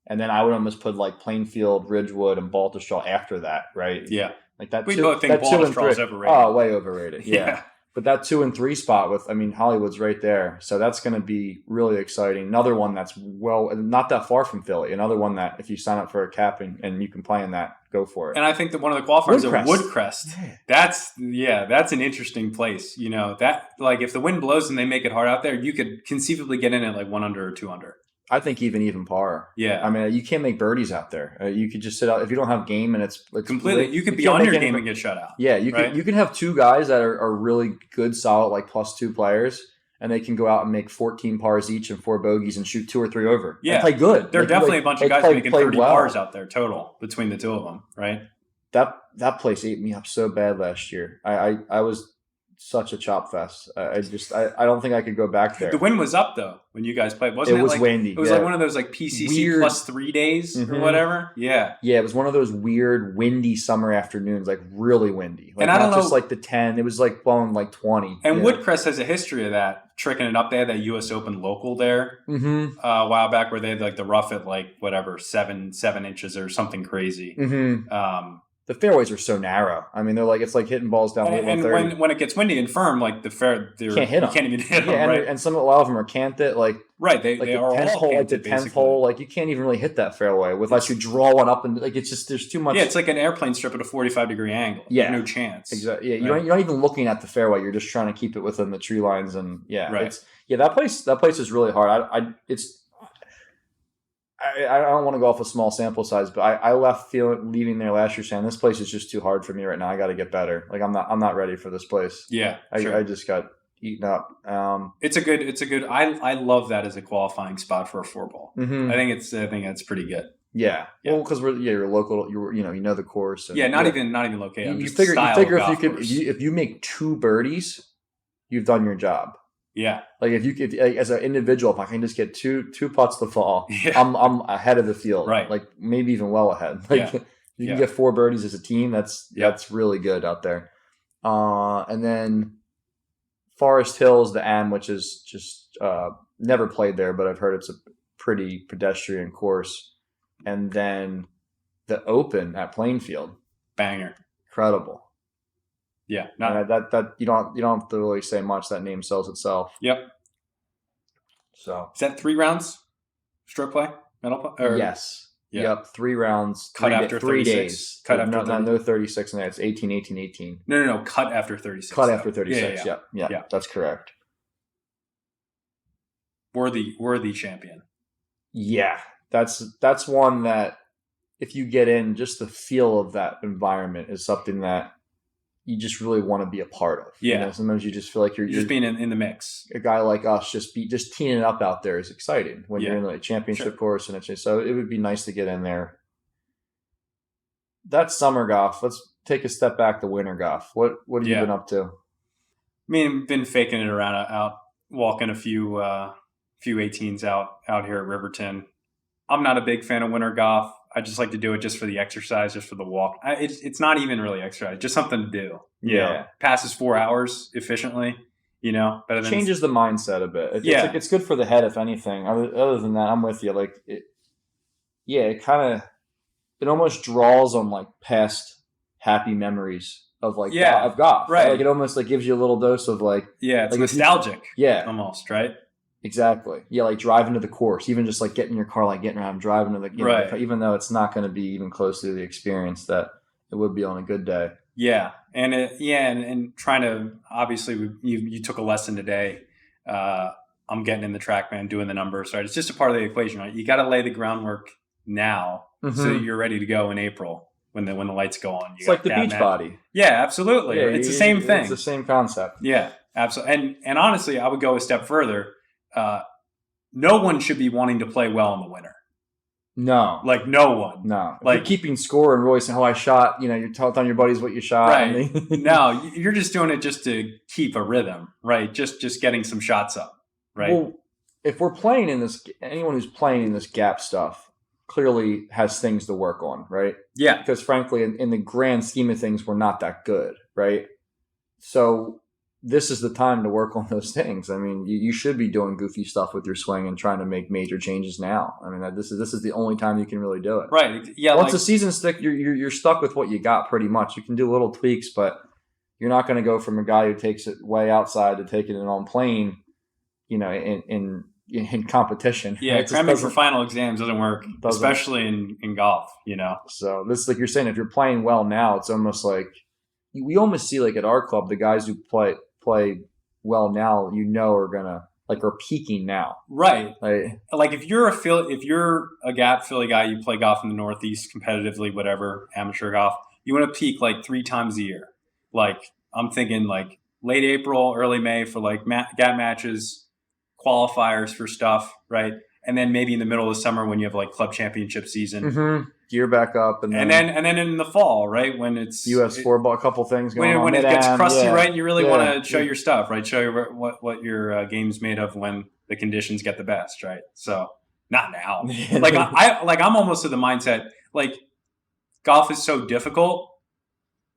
Speaker 1: and then I would almost put like Plainfield, Ridgewood, and Baltusrol after that, right?
Speaker 2: Yeah.
Speaker 1: Like that.
Speaker 2: We both think Baltusrol is overrated.
Speaker 1: Oh, way overrated. Yeah. But that 2 and 3 spot Hollywood's right there. So that's going to be really exciting. Another one that's not that far from Philly. Another one that if you sign up for a cap and you can play in that, go for it.
Speaker 2: And I think that one of the qualifiers is Woodcrest. Yeah. That's an interesting place. That like if the wind blows and they make it hard out there, you could conceivably get in at like 1 under or 2 under.
Speaker 1: I think even par.
Speaker 2: Yeah.
Speaker 1: I mean, you can't make birdies out there. You could just sit out if you don't have game and it's
Speaker 2: completely. You could be on your game and get shut out.
Speaker 1: Yeah, you can have 2 guys that are really good, solid, like +2 players, and they can go out and make 14 pars each and 4 bogeys and shoot 2 or 3 over.
Speaker 2: Yeah,
Speaker 1: and play good.
Speaker 2: There are definitely a bunch of guys making 30 pars out there total between the 2 of them, right?
Speaker 1: That place ate me up so bad last year. I was such a chop fest. I don't think I could go back there.
Speaker 2: The wind was up though when you guys played, wasn't it?
Speaker 1: It was windy.
Speaker 2: It was like one of those like PCC weird +3 days or whatever. Yeah.
Speaker 1: Yeah, it was one of those weird windy summer afternoons, like really windy. Like
Speaker 2: and I don't know,
Speaker 1: just like the 10. It was like blowing like 20.
Speaker 2: And Woodcrest has a history of that, tricking it up. They had that U.S. Open local there a while back where they had like the rough at like whatever 7 inches or something crazy.
Speaker 1: The fairways are so narrow. I mean, it's like hitting balls down the 130.
Speaker 2: And when it gets windy and firm, like the fair,
Speaker 1: you can't hit them.
Speaker 2: You can't even hit them,
Speaker 1: right? And a lot of them are canted. Like
Speaker 2: right, they are all canted,
Speaker 1: the 10th hole. Like you can't even really hit that fairway unless you draw one up and like it's just there's too much.
Speaker 2: Yeah, it's like an airplane strip at a 45-degree angle. Yeah, no chance.
Speaker 1: Exactly. Yeah, you're not even looking at the fairway. You're just trying to keep it within the tree lines and
Speaker 2: right.
Speaker 1: That place is really hard. I don't want to go off a small sample size, but I left leaving there last year saying this place is just too hard for me right now. I got to get better. Like I'm not ready for this place.
Speaker 2: Yeah,
Speaker 1: I just got eaten up.
Speaker 2: It's a good. I love that as a qualifying spot for a 4-ball. I think that's pretty good.
Speaker 1: Yeah. Well, because you're local. You know the course. And,
Speaker 2: not even located.
Speaker 1: You figure if you make 2 birdies, you've done your job.
Speaker 2: Yeah,
Speaker 1: like if as an individual, if I can just get two putts to fall, I'm ahead of the field,
Speaker 2: right?
Speaker 1: Like maybe even well ahead. Like you can get 4 birdies as a team. That's really good out there. And then Forest Hills, the Am, which is just never played there, but I've heard it's a pretty pedestrian course. And then the Open at Plainfield,
Speaker 2: banger,
Speaker 1: incredible.
Speaker 2: Yeah,
Speaker 1: that you don't have to really say much. That name sells itself.
Speaker 2: Yep.
Speaker 1: So
Speaker 2: Is that 3 rounds? Stroke play? Medal play? Or,
Speaker 1: yes.
Speaker 2: Yeah.
Speaker 1: Yep. 3 rounds.
Speaker 2: Cut after
Speaker 1: 3
Speaker 2: 36.
Speaker 1: days.
Speaker 2: Cut after 30.
Speaker 1: No 36 in there. It's 18, 18, 18.
Speaker 2: No. Cut after 36.
Speaker 1: Cut
Speaker 2: though.
Speaker 1: after 36. Yeah. That's correct.
Speaker 2: Worthy champion.
Speaker 1: Yeah. That's one that if you get in, just the feel of that environment is something that you just really want to be a part of.
Speaker 2: Yeah.
Speaker 1: You know, sometimes you just feel like you're
Speaker 2: just being in the mix.
Speaker 1: A guy like us just teeing it up out there is exciting when you're in the championship course, and so it would be nice to get in there. That's summer golf. Let's take a step back to winter golf. What have you been up to?
Speaker 2: I mean, been faking it around out walking a few 18s out here at Riverton. I'm not a big fan of winter golf. I just like to do it just for the exercise, just for the walk. It's not even really exercise, just something to do. You know, passes 4 hours efficiently. You know, better than
Speaker 1: changes the mindset a bit. It's good for the head, if anything. Other than that, I'm with you. Like, it almost draws on like past happy memories of of golf.
Speaker 2: Right.
Speaker 1: Like it almost like gives you a little dose of like
Speaker 2: it's
Speaker 1: like
Speaker 2: nostalgic. Almost right.
Speaker 1: Exactly. Yeah, like driving to the course, even just like getting in your car, like getting around, driving to the even though it's not going to be even close to the experience that it would be on a good day.
Speaker 2: Yeah, and trying to obviously you took a lesson today. I'm getting in the TrackMan, doing the numbers. Right, it's just a part of the equation. Right, you got to lay the groundwork now so you're ready to go in April when the lights go on.
Speaker 1: It's like the beach body.
Speaker 2: Yeah, absolutely. Yeah, it's the same thing.
Speaker 1: It's the same concept.
Speaker 2: Yeah, absolutely. And honestly, I would go a step further. No one should be wanting to play well in the winter.
Speaker 1: No.
Speaker 2: Like no one.
Speaker 1: No.
Speaker 2: Like
Speaker 1: you're keeping score and really saying, "Oh, I shot." You know, you're telling your buddies what you shot.
Speaker 2: Right. No, you're just doing it just to keep a rhythm, right? Just getting some shots up, right?
Speaker 1: Well, if we're playing in this, anyone who's playing in this gap stuff clearly has things to work on, right?
Speaker 2: Yeah.
Speaker 1: Because frankly, in the grand scheme of things, we're not that good, right? So this is the time to work on those things. I mean, you should be doing goofy stuff with your swing and trying to make major changes now. I mean, this is the only time you can really do it.
Speaker 2: Right. Yeah.
Speaker 1: Once the season's thick, you're stuck with what you got pretty much. You can do little tweaks, but you're not going to go from a guy who takes it way outside to taking it on plane, you know, in competition.
Speaker 2: Yeah, cramming for final exams doesn't work, especially in golf, you know.
Speaker 1: So this, like you're saying, if you're playing well now, it's almost like we almost see like at our club, the guys who play well now, you know, are peaking now.
Speaker 2: Right. Like if you're a GAP Philly guy, you play golf in the Northeast competitively, whatever, amateur golf, you want to peak like 3 times a year. Like I'm thinking like late April, early May for like GAP matches, qualifiers for stuff, right? And then maybe in the middle of the summer when you have like club championship season.
Speaker 1: Gear back up, and then
Speaker 2: in the fall, right, when it's
Speaker 1: US four-ball, a couple things going on.
Speaker 2: When it gets crusty, right, and you really want to show your stuff, right? Show you what your game's made of when the conditions get the best, right? So not now. I'm almost to the mindset like golf is so difficult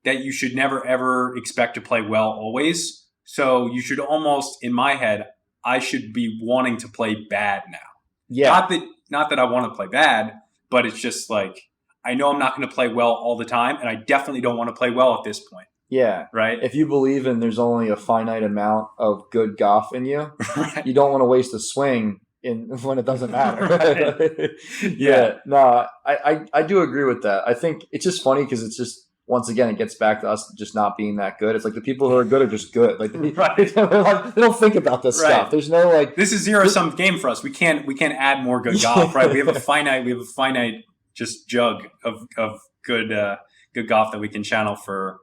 Speaker 2: that you should never ever expect to play well always. So you should almost, in my head, I should be wanting to play bad now.
Speaker 1: Yeah.
Speaker 2: Not that I want to play bad. But it's just like, I know I'm not going to play well all the time, and I definitely don't want to play well at this point.
Speaker 1: Yeah.
Speaker 2: Right?
Speaker 1: If you believe in there's only a finite amount of good golf in you,
Speaker 2: right.
Speaker 1: You don't want to waste a swing when it doesn't matter.
Speaker 2: Right.
Speaker 1: Yeah. No, I do agree with that. I think it's just funny because it's just, once again, it gets back to us just not being that good. It's like the people who are good are just good. Like,
Speaker 2: right.
Speaker 1: they don't think about this stuff. There's no like.
Speaker 2: This is zero-sum game for us. We can't add more good golf, right? We have a finite just jug of good golf that we can channel for.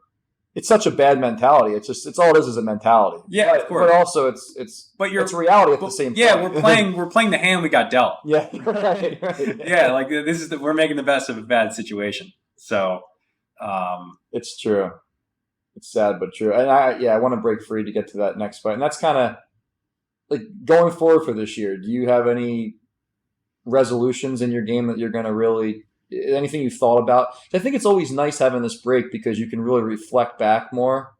Speaker 1: It's such a bad mentality. It's all it is a mentality.
Speaker 2: Yeah, of course.
Speaker 1: But also it's reality at the same time.
Speaker 2: Yeah, we're playing the hand we got dealt.
Speaker 1: Yeah, right.
Speaker 2: Yeah, like we're making the best of a bad situation. So.
Speaker 1: It's true. It's sad but true. And I want to break free to get to that next point. And that's kind of like going forward for this year. Do you have any resolutions in your game that you're going to really, anything you've thought about? I think it's always nice having this break because you can really reflect back more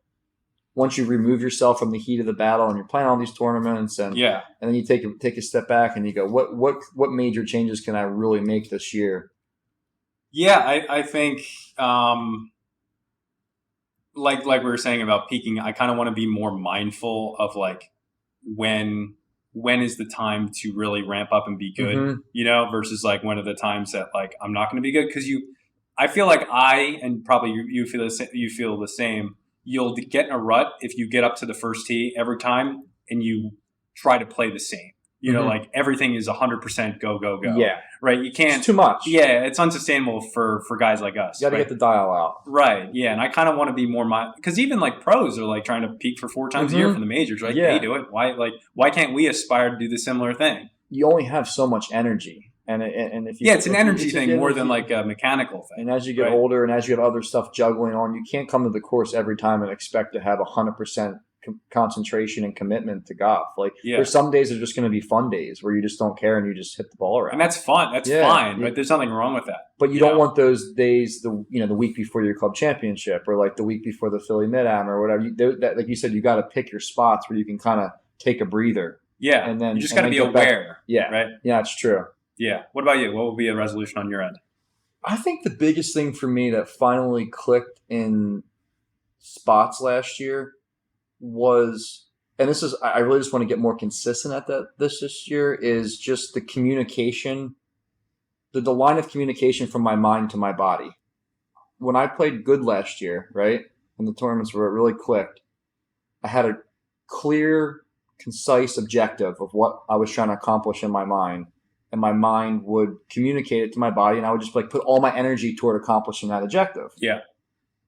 Speaker 1: once you remove yourself from the heat of the battle and you're playing all these tournaments and then you take a step back and you go, what major changes can I really make this year?
Speaker 2: Yeah, I think like we were saying about peaking, I kind of want to be more mindful of like when when is the time to really ramp up and be good, versus like when are the times that like I'm not going to be good? Because I feel like and probably you feel the same. You'll get in a rut if you get up to the first tee every time and you try to play the same. Like everything is 100% go, go, go.
Speaker 1: Yeah.
Speaker 2: Right? You can't.
Speaker 1: It's too much.
Speaker 2: Yeah, it's unsustainable for guys like us.
Speaker 1: You got to get the dial out.
Speaker 2: Right. Yeah, and I kind of want to be more because even like pros are like trying to peak for 4 times a year for the majors. Right? They do it. Why can't we aspire to do the similar thing?
Speaker 1: You only have so much energy. And if you,
Speaker 2: it's an energy thing more than like a mechanical thing.
Speaker 1: And as you get older and as you have other stuff juggling on, you can't come to the course every time and expect to have 100% concentration and commitment to golf. Like there's some days that are just going to be fun days where you just don't care and you just hit the ball around.
Speaker 2: And that's fun. That's fine. But there's nothing wrong with that.
Speaker 1: But you don't want those days, the week before your club championship or like the week before the Philly Mid-Am or whatever. Like you said, you got to pick your spots where you can kind of take a breather.
Speaker 2: Yeah. And then you just got to be aware.
Speaker 1: Yeah.
Speaker 2: Right.
Speaker 1: Yeah, it's true.
Speaker 2: Yeah. What about you? What would be a resolution on your end?
Speaker 1: I think the biggest thing for me that finally clicked in spots last year was, and this is, I really just want to get more consistent at this year, is just the communication, the line of communication from my mind to my body. When I played good last year, right, in the tournaments where it really clicked, I had a clear, concise objective of what I was trying to accomplish in my mind. And my mind would communicate it to my body, and I would just like put all my energy toward accomplishing that objective.
Speaker 2: Yeah.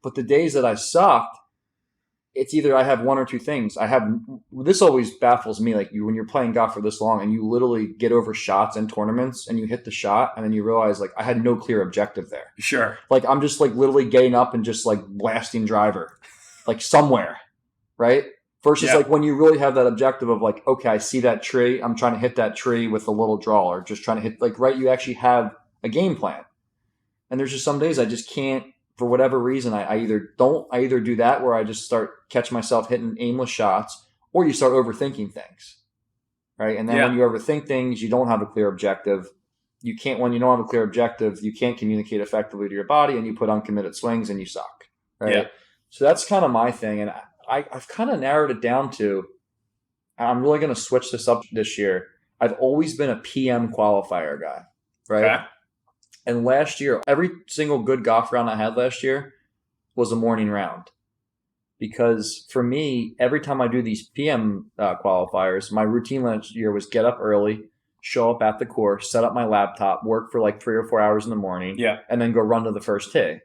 Speaker 1: But the days that I sucked, it's either I have one or two things. This always baffles me, like when you're playing golf for this long and you literally get over shots in tournaments and you hit the shot and then you realize like I had no clear objective there.
Speaker 2: Sure.
Speaker 1: Like I'm just like literally getting up and just like blasting driver, like somewhere, right? Versus like when you really have that objective of like, okay, I see that tree. I'm trying to hit that tree with a little draw or just trying to hit like, right. You actually have a game plan. And there's just some days I just can't, for whatever reason, I either do that where I just start catch myself hitting aimless shots or you start overthinking things. Right. And then when you overthink things, you don't have a clear objective. When you don't have a clear objective, you can't communicate effectively to your body and you put uncommitted swings and you suck. Right. Yeah. So that's kind of my thing. And I've kind of narrowed it down to, I'm really going to switch this up this year. I've always been a PM qualifier guy, right? Okay. And last year, every single good golf round I had last year was a morning round. Because for me, every time I do these PM qualifiers, my routine last year was get up early, show up at the course, set up my laptop, work for like 3 or 4 hours in the morning, and then go run to the first tee.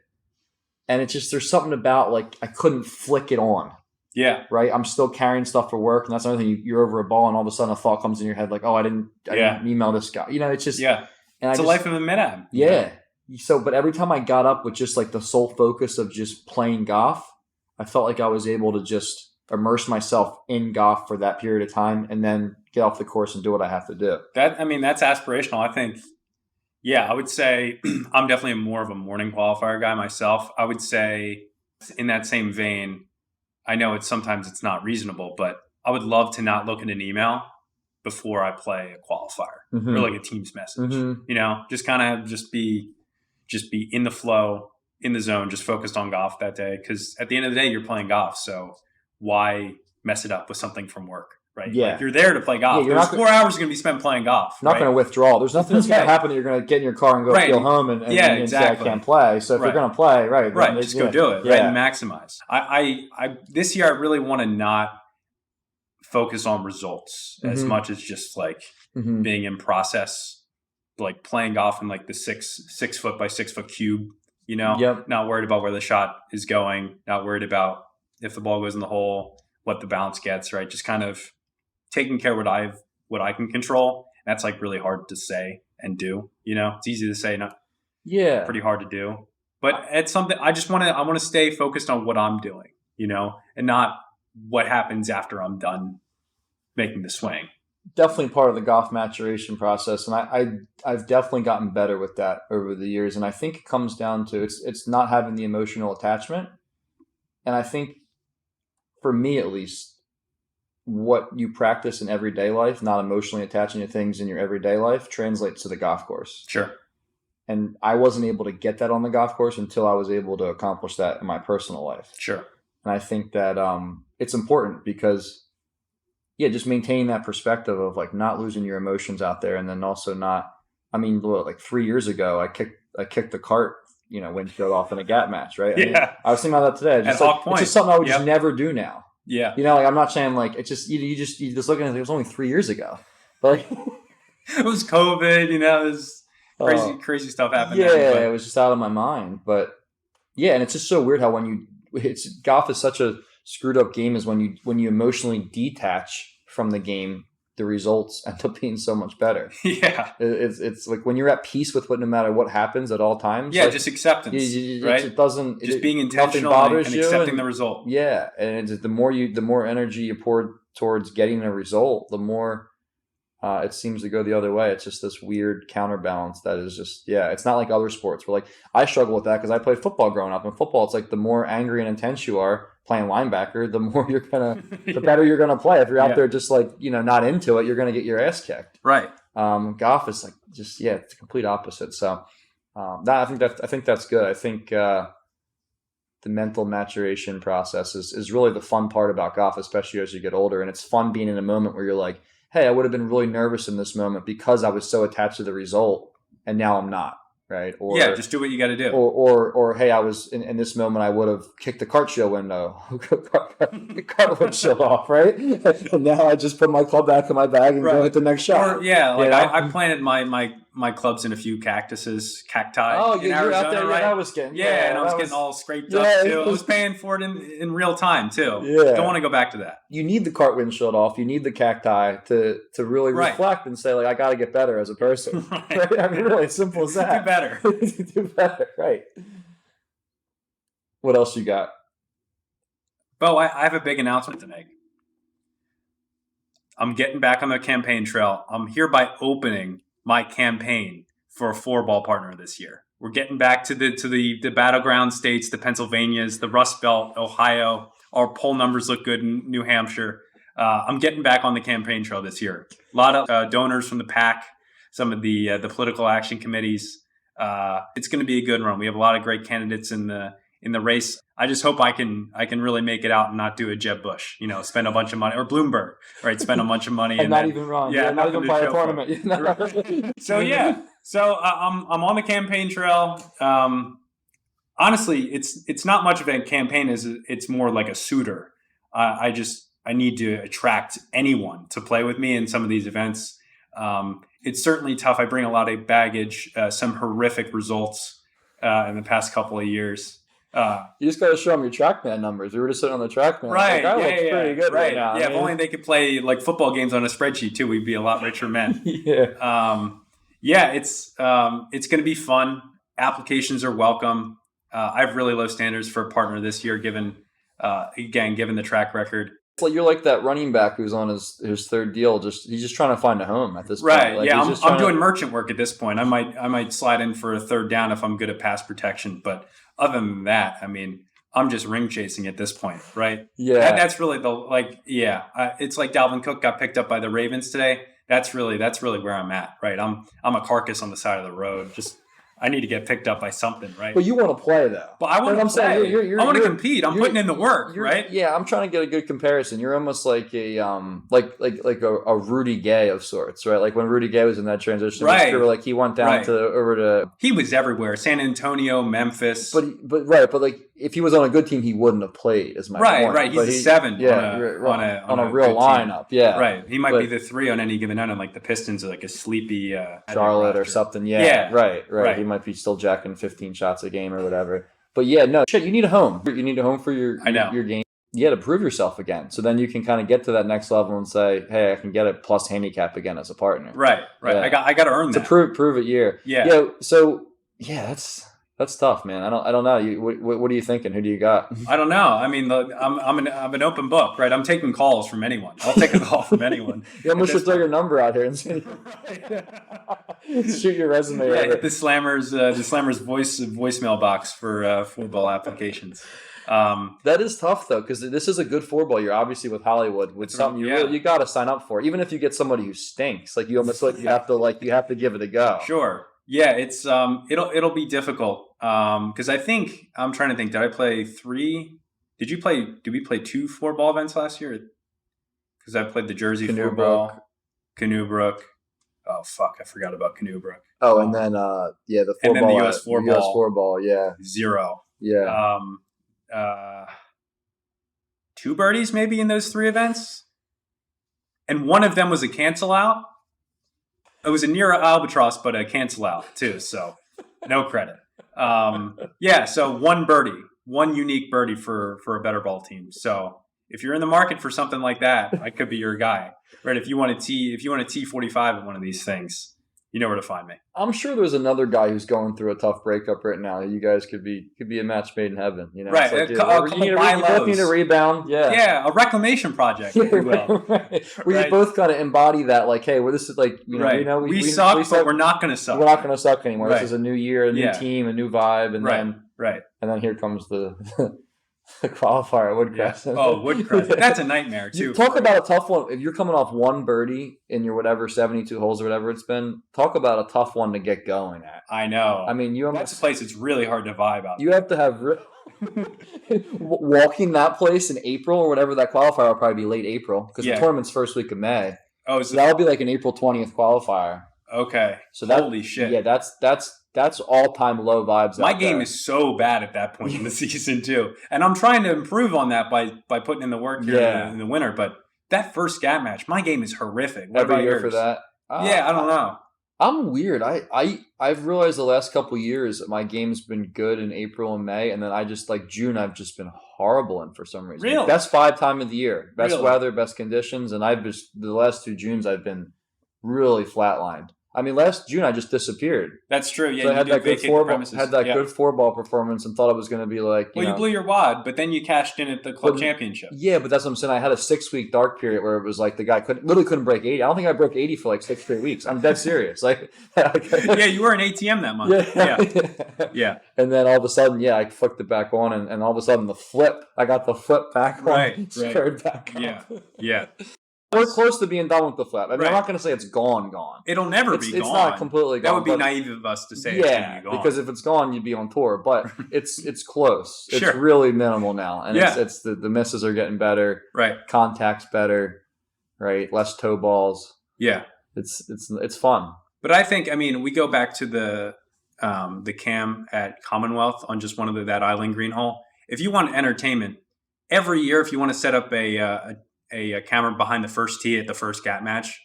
Speaker 1: And it's just, there's something about like, I couldn't flick it on.
Speaker 2: Yeah.
Speaker 1: Right. I'm still carrying stuff for work. And that's another thing. You're over a ball and all of a sudden a thought comes in your head like, oh, I didn't email this guy. It's just.
Speaker 2: Yeah. And it's a life of a Mid-Am.
Speaker 1: Yeah. So, but every time I got up with just like the sole focus of just playing golf, I felt like I was able to just immerse myself in golf for that period of time and then get off the course and do what I have to do.
Speaker 2: That's aspirational. I think, I would say I'm definitely more of a morning qualifier guy myself. I would say in that same vein, I know sometimes it's not reasonable, but I would love to not look at an email before I play a qualifier or like a Teams message. Just kind of just be in the flow, in the zone, just focused on golf that day. Because at the end of the day, you're playing golf, so why mess it up with something from work, right?
Speaker 1: Yeah,
Speaker 2: like you're there to play golf. There's 4 hours going to be spent playing golf.
Speaker 1: Not going to withdraw. There's nothing that's going to happen. You're going to get in your car and go feel home and
Speaker 2: exactly.
Speaker 1: say I can't play. So if you're going to play,
Speaker 2: just go do it, right? And maximize. I this year I really want to not focus on results as much as just like being in process, like playing golf in like the 6 foot by 6 foot cube. Not worried about where the shot is going. Not worried about if the ball goes in the hole, what the bounce gets. Right, just kind of taking care of what I can control. That's like really hard to say and do. It's easy to say, not pretty hard to do. But it's something I want to stay focused on what I'm doing, and not what happens after I'm done making the swing.
Speaker 1: Definitely part of the golf maturation process, and I've definitely gotten better with that over the years. And I think it comes down to it's not having the emotional attachment. And I think for me at least, what you practice in everyday life, not emotionally attaching to things in your everyday life, translates to the golf course.
Speaker 2: Sure.
Speaker 1: And I wasn't able to get that on the golf course until I was able to accomplish that in my personal life.
Speaker 2: Sure.
Speaker 1: And I think that it's important because yeah, just maintaining that perspective of like not losing your emotions out there, and then also not. I mean, like 3 years ago, I kicked the cart, windshield off in a GAP match, right? I mean,
Speaker 2: Yeah.
Speaker 1: I was thinking about that today.
Speaker 2: At
Speaker 1: Just like
Speaker 2: Hawk
Speaker 1: it's
Speaker 2: Point.
Speaker 1: just something I would just
Speaker 2: Yep.
Speaker 1: never do now.
Speaker 2: Yeah.
Speaker 1: Like I'm not saying like it's just you just looking at it. It was only 3 years ago, but like,
Speaker 2: It was COVID, it was crazy stuff happened
Speaker 1: yeah,
Speaker 2: then.
Speaker 1: it was just out of my mind. But yeah, and it's just so weird how golf is such a screwed up game is when you emotionally detach from the game, the results end up being so much better.
Speaker 2: Yeah.
Speaker 1: It's like when you're at peace with what no matter what happens at all times.
Speaker 2: Yeah,
Speaker 1: like,
Speaker 2: just acceptance, right?
Speaker 1: It doesn't
Speaker 2: just being
Speaker 1: nothing
Speaker 2: intentional
Speaker 1: bothers
Speaker 2: and
Speaker 1: you,
Speaker 2: accepting the result.
Speaker 1: Yeah, and the more energy you pour towards getting a result, the more it seems to go the other way. It's just this weird counterbalance that is just, yeah, it's not like other sports where like I struggle with that because I played football growing up. In football, it's like the more angry and intense you are playing linebacker, the more the better you're gonna play. If you're out there just like, not into it, you're gonna get your ass kicked.
Speaker 2: Right.
Speaker 1: Golf is like just, yeah, it's the complete opposite. So I think that's good. I think the mental maturation process is really the fun part about golf, especially as you get older. And it's fun being in a moment where you're like, hey, I would have been really nervous in this moment because I was so attached to the result, and now I'm not, right? Or
Speaker 2: yeah, just do what you got to do.
Speaker 1: Or hey, I was in this moment, I would have kicked the cart window off, right? And now I just put my club back in my bag and go hit the next shot.
Speaker 2: Or, I planted my clubs in a few cacti in Arizona,
Speaker 1: out there,
Speaker 2: right?
Speaker 1: I was getting,
Speaker 2: and I was getting all scraped up too. I was paying for it in real time too.
Speaker 1: Yeah.
Speaker 2: Don't want to go back to that.
Speaker 1: You need the cart windshield off. You need the cacti to really reflect and say, like, I got to get better as a person. Right? I mean, really simple as that.
Speaker 2: Do better.
Speaker 1: Do better, right. What else you got?
Speaker 2: Beau, I have a big announcement to make. I'm getting back on the campaign trail. I'm hereby opening my campaign for a 4-ball partner this year. We're getting back to the battleground states, the Pennsylvanias, the Rust Belt, Ohio. Our poll numbers look good in New Hampshire. I'm getting back on the campaign trail this year. A lot of donors from the PAC, some of the political action committees. It's going to be a good run. We have a lot of great candidates in the race. I just hope I can really make it out and not do a Jeb Bush, spend a bunch of money, or Bloomberg, right? Spend a bunch of money
Speaker 1: and not then, even run. Yeah, not even buy a tournament.
Speaker 2: So I'm on the campaign trail. Honestly, it's not much of a campaign. It's more like a suitor. I need to attract anyone to play with me in some of these events. It's certainly tough. I bring a lot of baggage, some horrific results in the past couple of years.
Speaker 1: You just got to show them your TrackMan numbers. We were just sitting on the TrackMan.
Speaker 2: Right.
Speaker 1: That looks pretty good right now.
Speaker 2: Yeah, if only they could play like football games on a spreadsheet too, we'd be a lot richer men.
Speaker 1: Yeah.
Speaker 2: It's going to be fun. Applications are welcome. I have really low standards for a partner this year, given the track record.
Speaker 1: It's like you're like that running back who's on his third deal. He's just trying to find a home at this point.
Speaker 2: Right.
Speaker 1: Like,
Speaker 2: yeah. I'm doing merchant work at this point. I might slide in for a third down if I'm good at pass protection. But other than that, I mean, I'm just ring chasing at this point. Right.
Speaker 1: Yeah.
Speaker 2: That's really it's like Dalvin Cook got picked up by the Ravens today. That's really where I'm at. Right. I'm a carcass on the side of the road. I need to get picked up by something, right?
Speaker 1: But you want to play, though.
Speaker 2: But I want to play. I want to compete. I'm putting in the work, right?
Speaker 1: Yeah, I'm trying to get a good comparison. You're almost like a a Rudy Gay of sorts, right? Like when Rudy Gay was in that transition,
Speaker 2: right?
Speaker 1: Like he went down over to.
Speaker 2: He was everywhere: San Antonio, Memphis.
Speaker 1: But like if he was on a good team, he wouldn't have played. Is my point.
Speaker 2: Right. He's a 7 on a
Speaker 1: real lineup. Team. Yeah,
Speaker 2: right. He might be the 3 on any given night, on like the Pistons or like a sleepy
Speaker 1: Charlotte or something. Yeah. Right. He might be still jacking 15 shots a game or whatever. But yeah, no, shit, you need a home. You need a home for your game. You got to prove yourself again. So then you can kind of get to that next level and say, hey, I can get a plus handicap again as a partner.
Speaker 2: Right. Yeah. I got to earn that.
Speaker 1: To prove it year.
Speaker 2: Yeah.
Speaker 1: So yeah, that's tough, man. I don't know. What are you thinking? Who do you got?
Speaker 2: I don't know. I mean, I'm an open book, right? I'm taking calls from anyone. I'll take a call from anyone.
Speaker 1: Yeah, I'm gonna throw your number out here and see. Shoot your resume.
Speaker 2: Yeah, hit the Slammers voicemail box for 4-ball applications.
Speaker 1: That is tough though, because this is a good 4-ball. You're obviously with Hollywood, with something you got to sign up for. Even if you get somebody who stinks, like you almost you have to give it a go.
Speaker 2: Sure. Yeah, it's it'll be difficult because I think I'm trying to think. Did I play 3? Did we play 2 4-ball events last year? because I played the Jersey
Speaker 1: Canoe
Speaker 2: four ball, Canoe Brook. Oh fuck, I forgot about Canoe Brook.
Speaker 1: Oh, and then the four
Speaker 2: and then
Speaker 1: ball,
Speaker 2: the US four ball.
Speaker 1: US four ball, yeah,
Speaker 2: 0.
Speaker 1: yeah.
Speaker 2: 2 birdies maybe in those 3 events, and one of them was a cancel out. It was a near albatross, but a cancel out too. So no credit. So one unique birdie for a better ball team. So if you're in the market for something like that, I could be your guy. Right? If you want a T45 at one of these things, you know where to find me.
Speaker 1: I'm sure there's another guy who's going through a tough breakup right now. You guys could be a match made in heaven. You know,
Speaker 2: right?
Speaker 1: It's like, you both need a rebound.
Speaker 2: Yeah, a reclamation project, if you will.
Speaker 1: Right. We both kind of embody that. Like, hey, well, this is like
Speaker 2: we suck, but we're not going to suck.
Speaker 1: We're not going to suck anymore.
Speaker 2: Right.
Speaker 1: This is a new year, a new team, a new vibe, and then here comes the qualifier at Woodcrest.
Speaker 2: Yeah. Oh, Woodcrest. That's a nightmare, too.
Speaker 1: Talk about a tough one. If you're coming off one birdie in your whatever 72 holes or whatever it's been, talk about a tough one to get going at.
Speaker 2: I know.
Speaker 1: I mean,
Speaker 2: that's a place that's really hard to vibe out.
Speaker 1: You have to have walking that place in April or whatever. That qualifier will probably be late April because the tournament's first week of May. Oh, so that'll be like an April 20th qualifier.
Speaker 2: Okay. So holy shit.
Speaker 1: Yeah, that's all-time low vibes.
Speaker 2: My game is so bad at that point in the season too, and I'm trying to improve on that by putting in the work here in the winter. But that first GAP match, my game is horrific. What
Speaker 1: Every
Speaker 2: about
Speaker 1: year
Speaker 2: yours?
Speaker 1: for that?
Speaker 2: I don't know.
Speaker 1: I'm weird. I've realized the last couple of years my game's been good in April and May, and then I just like June I've just been horrible in for some reason.
Speaker 2: Really?
Speaker 1: Best 5 time of the year, best weather, best conditions, and the last 2 Junes I've been really flatlined. I mean, last June I just disappeared.
Speaker 2: That's true. Yeah,
Speaker 1: so I had that good
Speaker 2: good
Speaker 1: 4-ball performance and thought it was going to be like.
Speaker 2: You blew your wad, but then you cashed in at the club championship.
Speaker 1: Yeah, but that's what I'm saying. I had a 6-week dark period where it was like the guy literally couldn't break 80. I don't think I broke 80 for like 6 straight weeks. I'm dead serious. Like,
Speaker 2: yeah, you were an ATM that month. Yeah.
Speaker 1: And then all of a sudden, I flipped it back on, and all of a sudden I got the flip back on.
Speaker 2: Right.
Speaker 1: Squared back up.
Speaker 2: Yeah.
Speaker 1: We're close to being done with the flip. I mean, I'm not going to say it's gone.
Speaker 2: It'll never be gone.
Speaker 1: It's not completely gone.
Speaker 2: That would be naive of us to say it's going to be gone.
Speaker 1: Because if it's gone, you'd be on tour. But it's close. It's really minimal now. And it's the misses are getting better.
Speaker 2: Right.
Speaker 1: Contact's better. Right. Less toe balls.
Speaker 2: Yeah.
Speaker 1: It's fun.
Speaker 2: But I think, we go back to the cam at Commonwealth on just one of that island green hole. If you want entertainment, every year, if you want to set up a camera behind the first tee at the first GAP match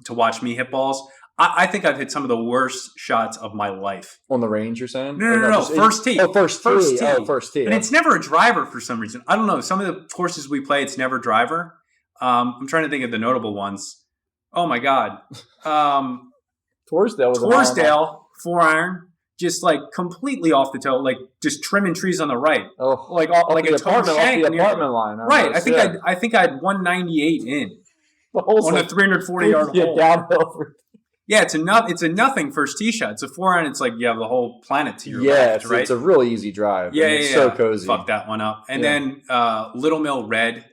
Speaker 2: to watch me hit balls, I think I've hit some of the worst shots of my life.
Speaker 1: On the range, you're saying?
Speaker 2: No. First tee.
Speaker 1: First tee. Oh, first tee.
Speaker 2: And it's never a driver for some reason. I don't know. Some of the courses we play, it's never driver. I'm trying to think of the notable ones. Oh, my God.
Speaker 1: Torresdale,
Speaker 2: 4-iron. Just like completely off the toe, like just trimming trees on the right.
Speaker 1: Oh,
Speaker 2: like a toe shank
Speaker 1: off the apartment line.
Speaker 2: Right. I think I had 198 in on a 340-yard hole.
Speaker 1: Downhill.
Speaker 2: Yeah, it's a nothing first tee shot. It's a 4-iron. It's like you have the whole planet to your left, right?
Speaker 1: It's a really easy drive.
Speaker 2: Yeah,
Speaker 1: it's so cozy.
Speaker 2: Fuck that one up. And then Little Mill red.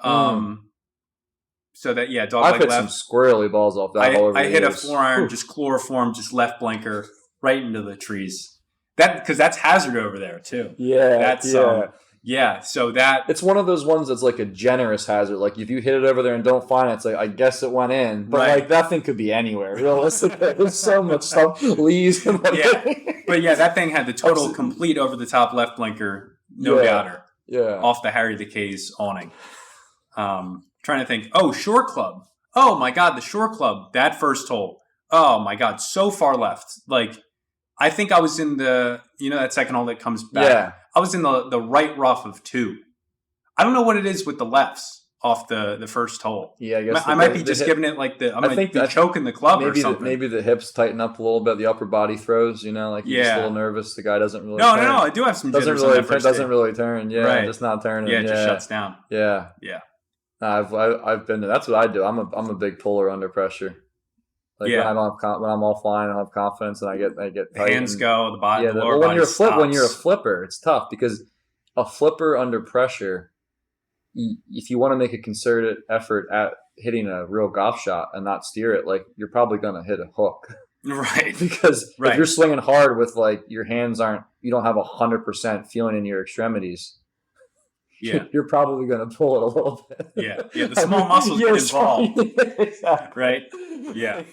Speaker 2: So that dog
Speaker 1: I've hit some squirrely balls off that hole.
Speaker 2: I hit a 4-iron, just chloroform, just left blinker. Right into the trees. Because that's hazard over there too.
Speaker 1: Yeah,
Speaker 2: So that
Speaker 1: it's one of those ones that's like a generous hazard. Like if you hit it over there and don't find it, it's like I guess it went in. But like that thing could be anywhere. Realistically, there's so much stuff. Leaves.
Speaker 2: But that thing had the total complete over the top left blinker, no doubter.
Speaker 1: Yeah,
Speaker 2: off the Harry the K's awning. Trying to think. Oh, Shore Club. Oh my God, the Shore Club. That first hole. Oh my God, so far left. Like. I think I was in that second hole that comes back. Yeah. I was in the right rough of 2. I don't know what it is with the lefts off the first hole.
Speaker 1: Yeah, I guess
Speaker 2: I might be just giving it like I might be choking the club or something.
Speaker 1: Maybe the hips tighten up a little bit, the upper body throws, like you're just a little nervous. The guy doesn't really
Speaker 2: turn. No, I do have some jitters on that first
Speaker 1: doesn't really turn. Yeah, right. Just not turning.
Speaker 2: Yeah, it just shuts down.
Speaker 1: Yeah.
Speaker 2: Yeah.
Speaker 1: I've been there. That's what I do. I'm a big puller under pressure. Like when I'm offline, I don't have confidence, and I get tight.
Speaker 2: Hands go, the body.
Speaker 1: Yeah, when you're a flipper, it's tough because a flipper under pressure, if you want to make a concerted effort at hitting a real golf shot and not steer it, like you're probably going to hit a hook,
Speaker 2: right?
Speaker 1: Because if you're swinging hard with like your hands you don't have 100% feeling in your extremities.
Speaker 2: Yeah.
Speaker 1: you're probably going to pull it a little bit.
Speaker 2: Yeah. Yeah. The small muscles get involved.
Speaker 1: Exactly.
Speaker 2: Right. Yeah.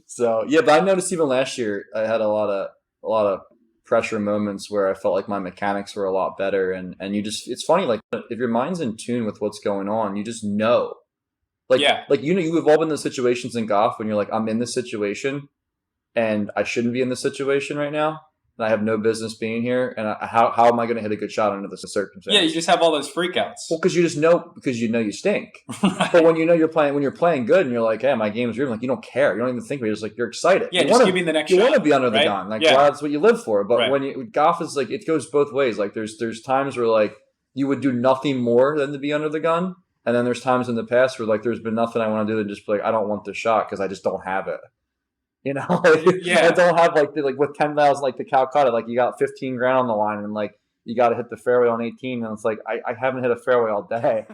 Speaker 1: So yeah, but I noticed even last year I had a lot of pressure moments where I felt like my mechanics were a lot better, and it's funny, like if your mind's in tune with what's going on, you just know. Like,
Speaker 2: Yeah.
Speaker 1: like you've all been in those situations in golf when you're like, I'm in this situation and I shouldn't be in this situation right now, and I have no business being here, and how am I going to hit a good shot under this circumstance?
Speaker 2: Yeah, you just have all those freakouts.
Speaker 1: Well, because you know you stink.
Speaker 2: Right.
Speaker 1: But when you're playing good, and you're like, hey, my game's real, like you don't care, you don't even think, you're just like, you're excited.
Speaker 2: Yeah, just give me the next shot.
Speaker 1: You want to be under the
Speaker 2: right?
Speaker 1: gun, like,
Speaker 2: yeah.
Speaker 1: well, that's what you live for. But
Speaker 2: Right.
Speaker 1: when golf is like, it goes both ways. Like there's times where like you would do nothing more than to be under the gun. And then there's times in the past where like there's been nothing I want to do than just be like, I don't want this shot because I just don't have it. You know,
Speaker 2: Yeah.
Speaker 1: I don't have like with 10,000 like the Calcutta, like you got 15 grand on the line and like you got to hit the fairway on 18, and it's like I haven't hit a fairway all day.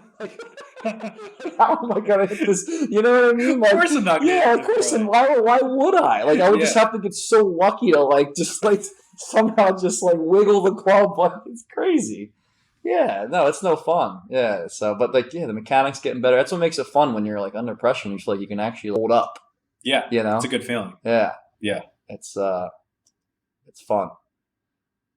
Speaker 1: How am I gonna hit this? You know what I mean? Like,
Speaker 2: of course I'm not.
Speaker 1: Yeah, of course. And why would I? Like I would just have to get so lucky to like just like somehow just like wiggle the club. Like it's crazy. Yeah, no, it's no fun. Yeah, so but like the mechanics getting better. That's what makes it fun when you're like under pressure and you feel like you can actually hold up.
Speaker 2: Yeah,
Speaker 1: you know,
Speaker 2: it's a good feeling.
Speaker 1: Yeah,
Speaker 2: yeah,
Speaker 1: it's fun.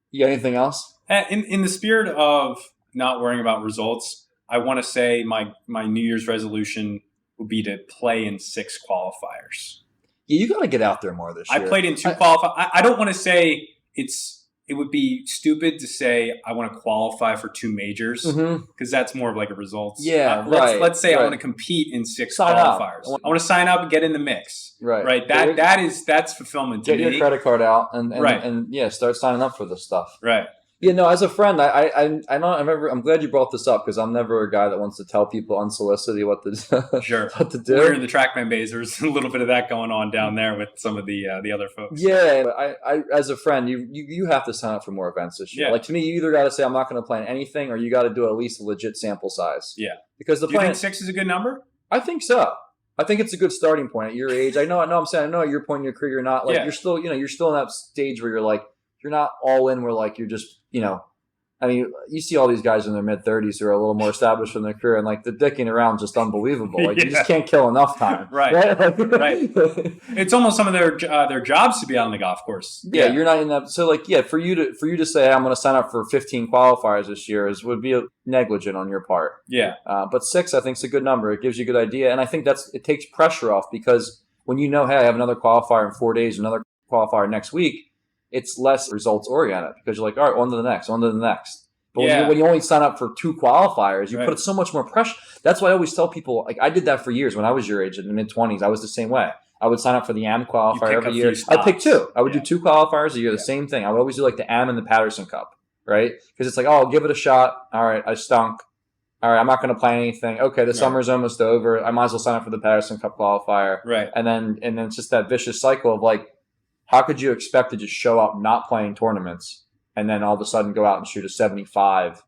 Speaker 1: You got anything else?
Speaker 2: In the spirit of not worrying about results, I want to say my New Year's resolution would be to play in 6 qualifiers.
Speaker 1: Yeah, you got to get out there more this year.
Speaker 2: I played in 2 qualifiers. I don't want to say it would be stupid to say I want to qualify for 2 majors because that's more of like a results.
Speaker 1: Yeah,
Speaker 2: let's say I want to compete in 6 qualifiers. I want to sign up and get in the mix. Right. That's fulfillment to me.
Speaker 1: Get your credit card out and start signing up for this stuff.
Speaker 2: Right.
Speaker 1: Yeah, no, as a friend, I'm glad you brought this up because I'm never a guy that wants to tell people unsolicited what to do.
Speaker 2: We're in the TrackMan base. There's a little bit of that going on down there with some of the other folks.
Speaker 1: Yeah, I as a friend, you have to sign up for more events this year.
Speaker 2: Yeah.
Speaker 1: Like to me, you either got to say I'm not going to plan anything, or you got to do at least a legit sample size.
Speaker 2: Yeah,
Speaker 1: because
Speaker 2: do you think 6 is a good number?
Speaker 1: I think so. I think it's a good starting point at your age. I know at your point in your career, you're not like you're still you're still in that stage where you're like you're not all in. Where like you're just I mean, you see all these guys in their mid-30s who are a little more established in their career, and like the dicking around is just unbelievable. Like you just can't kill enough time.
Speaker 2: Right. Right. It's almost some of their jobs to be out on the golf course.
Speaker 1: Yeah, you're not in that. So like, for you to say, hey, I'm going to sign up for 15 qualifiers this year would be negligent on your part.
Speaker 2: Yeah.
Speaker 1: But 6, I think, is a good number. It gives you a good idea, and I think it takes pressure off because when you know, hey, I have another qualifier in 4 days, another qualifier next week. It's less results oriented because you're like, all right, on to the next. But when you only sign up for 2 qualifiers, you put so much more pressure. That's why I always tell people, like I did that for years when I was your age in the mid-20s. I was the same way. I would sign up for the AM qualifier every year. I'd pick 2. I would do 2 qualifiers a year, the same thing. I would always do like the AM and the Patterson Cup, right? Because it's like, oh, I'll give it a shot. All right, I stunk. All right, I'm not going to plan anything. Okay, the summer's almost over. I might as well sign up for the Patterson Cup qualifier.
Speaker 2: Right.
Speaker 1: And then it's just that vicious cycle of like, how could you expect to just show up not playing tournaments and then all of a sudden go out and shoot a 75?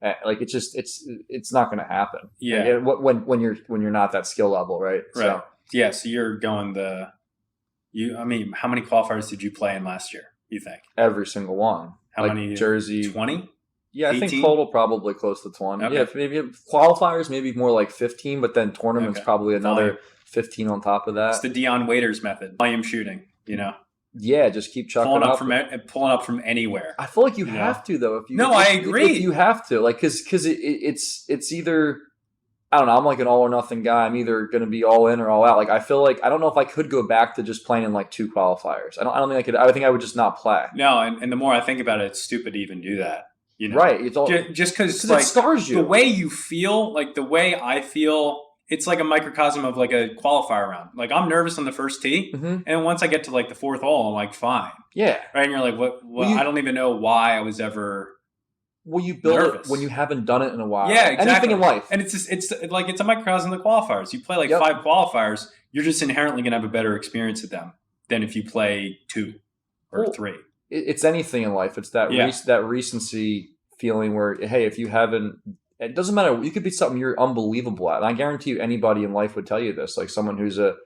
Speaker 1: Like it's not going to happen.
Speaker 2: Yeah.
Speaker 1: Like when you're not that skill level, right?
Speaker 2: Right. So, yeah. So you're going I mean, how many qualifiers did you play in last year? You think
Speaker 1: every single one?
Speaker 2: How many?
Speaker 1: Jersey
Speaker 2: 20.
Speaker 1: Yeah, 18? I think total probably close to 20.
Speaker 2: Okay.
Speaker 1: Yeah, maybe qualifiers, maybe more like 15, but then tournaments probably another 15 on top of that.
Speaker 2: It's the Dion Waiters method, volume shooting.
Speaker 1: Yeah, just keep chucking
Speaker 2: pulling up from anywhere.
Speaker 1: I feel like you have to though.
Speaker 2: I agree.
Speaker 1: You have to because it's either I don't know. I'm like an all or nothing guy. I'm either going to be all in or all out. Like I feel like I don't know if I could go back to just playing in like 2 qualifiers. I don't think I could. I think I would just not play.
Speaker 2: No, and the more I think about it, it's stupid to even do that.
Speaker 1: Right? It's all
Speaker 2: just because
Speaker 1: like, it scars you.
Speaker 2: The way you feel, like the way I feel. It's like a microcosm of like a qualifier round. Like I'm nervous on the first tee, and once I get to like the 4th hole, I'm like fine. Yeah. Right. And you're like, what? I don't even know why I was ever.
Speaker 1: Well, you build nervous. It when you haven't done it in a while.
Speaker 2: Yeah, exactly.
Speaker 1: Anything in life,
Speaker 2: and it's like it's a microcosm of the qualifiers. You play like 5 qualifiers, you're just inherently going to have a better experience at them than if you play 2 or 3.
Speaker 1: It's anything in life. It's that that recency feeling where hey, if you haven't. It doesn't matter. You could be something you're unbelievable at. And I guarantee you anybody in life would tell you this, like someone who's a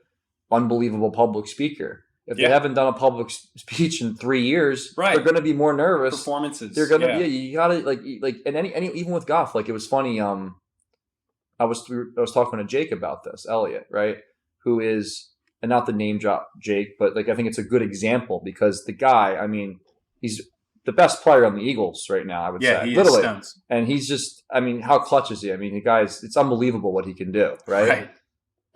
Speaker 1: unbelievable public speaker. If they haven't done a public speech in 3 years, they're going to be more nervous.
Speaker 2: Performances.
Speaker 1: They're going to be. You got to like, and any even with Goff, like it was funny. I was talking to Jake about this, Elliot, right? Who is, and not the name drop Jake, but like I think it's a good example because the guy, I mean, he's the best player on the Eagles right now, I would say.
Speaker 2: Yeah, he
Speaker 1: literally.
Speaker 2: Stones.
Speaker 1: And he's just, I mean, how clutch is he? I mean, the guy's, it's unbelievable what he can do, right?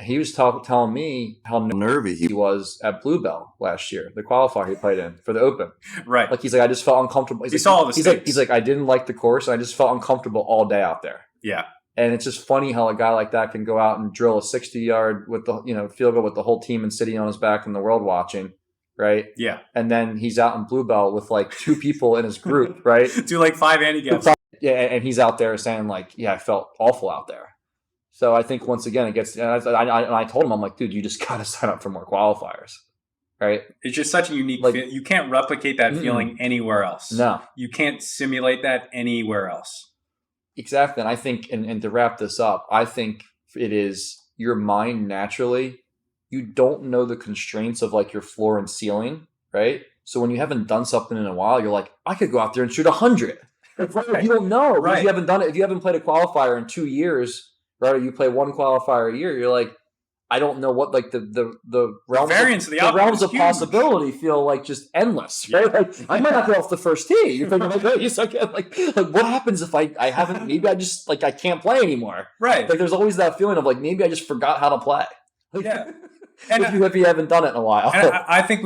Speaker 1: He was telling me how nervy he was at Bluebell last year, the qualifier he played in for the Open.
Speaker 2: Right.
Speaker 1: Like he's like, I just felt uncomfortable.
Speaker 2: He saw all the stakes.
Speaker 1: He's like, I didn't like the course. And I just felt uncomfortable all day out there.
Speaker 2: Yeah.
Speaker 1: And it's just funny how a guy like that can go out and drill a 60-yard with the field goal with the whole team and city on his back and the world watching, right?
Speaker 2: Yeah.
Speaker 1: And then he's out in Bluebell with like 2 people in his group, right?
Speaker 2: Do like 5 handicaps.
Speaker 1: Yeah, and he's out there saying like, yeah, I felt awful out there. So I think once again it gets. And I told him, I'm like, dude, you just gotta sign up for more qualifiers, right?
Speaker 2: It's just such a unique. You can't replicate that feeling anywhere else.
Speaker 1: No,
Speaker 2: you can't simulate that anywhere else.
Speaker 1: Exactly, and I think, and to wrap this up, I think it is your mind naturally. You don't know the constraints of like your floor and ceiling, right? So when you haven't done something in a while, you're like, I could go out there and shoot 100. Right. You don't know, right? If you haven't done it, if you haven't played a qualifier in 2 years, right? Or you play one qualifier a year, you're like, I don't know what like the realms of possibility feel like just endless, right? Like I might not get off the first tee. You're thinking like, oh, you suck at like what happens if I haven't? Maybe I just like I can't play anymore,
Speaker 2: right?
Speaker 1: Like there's always that feeling of like maybe I just forgot how to play.
Speaker 2: Yeah.
Speaker 1: And if you haven't done it in a while.
Speaker 2: And I think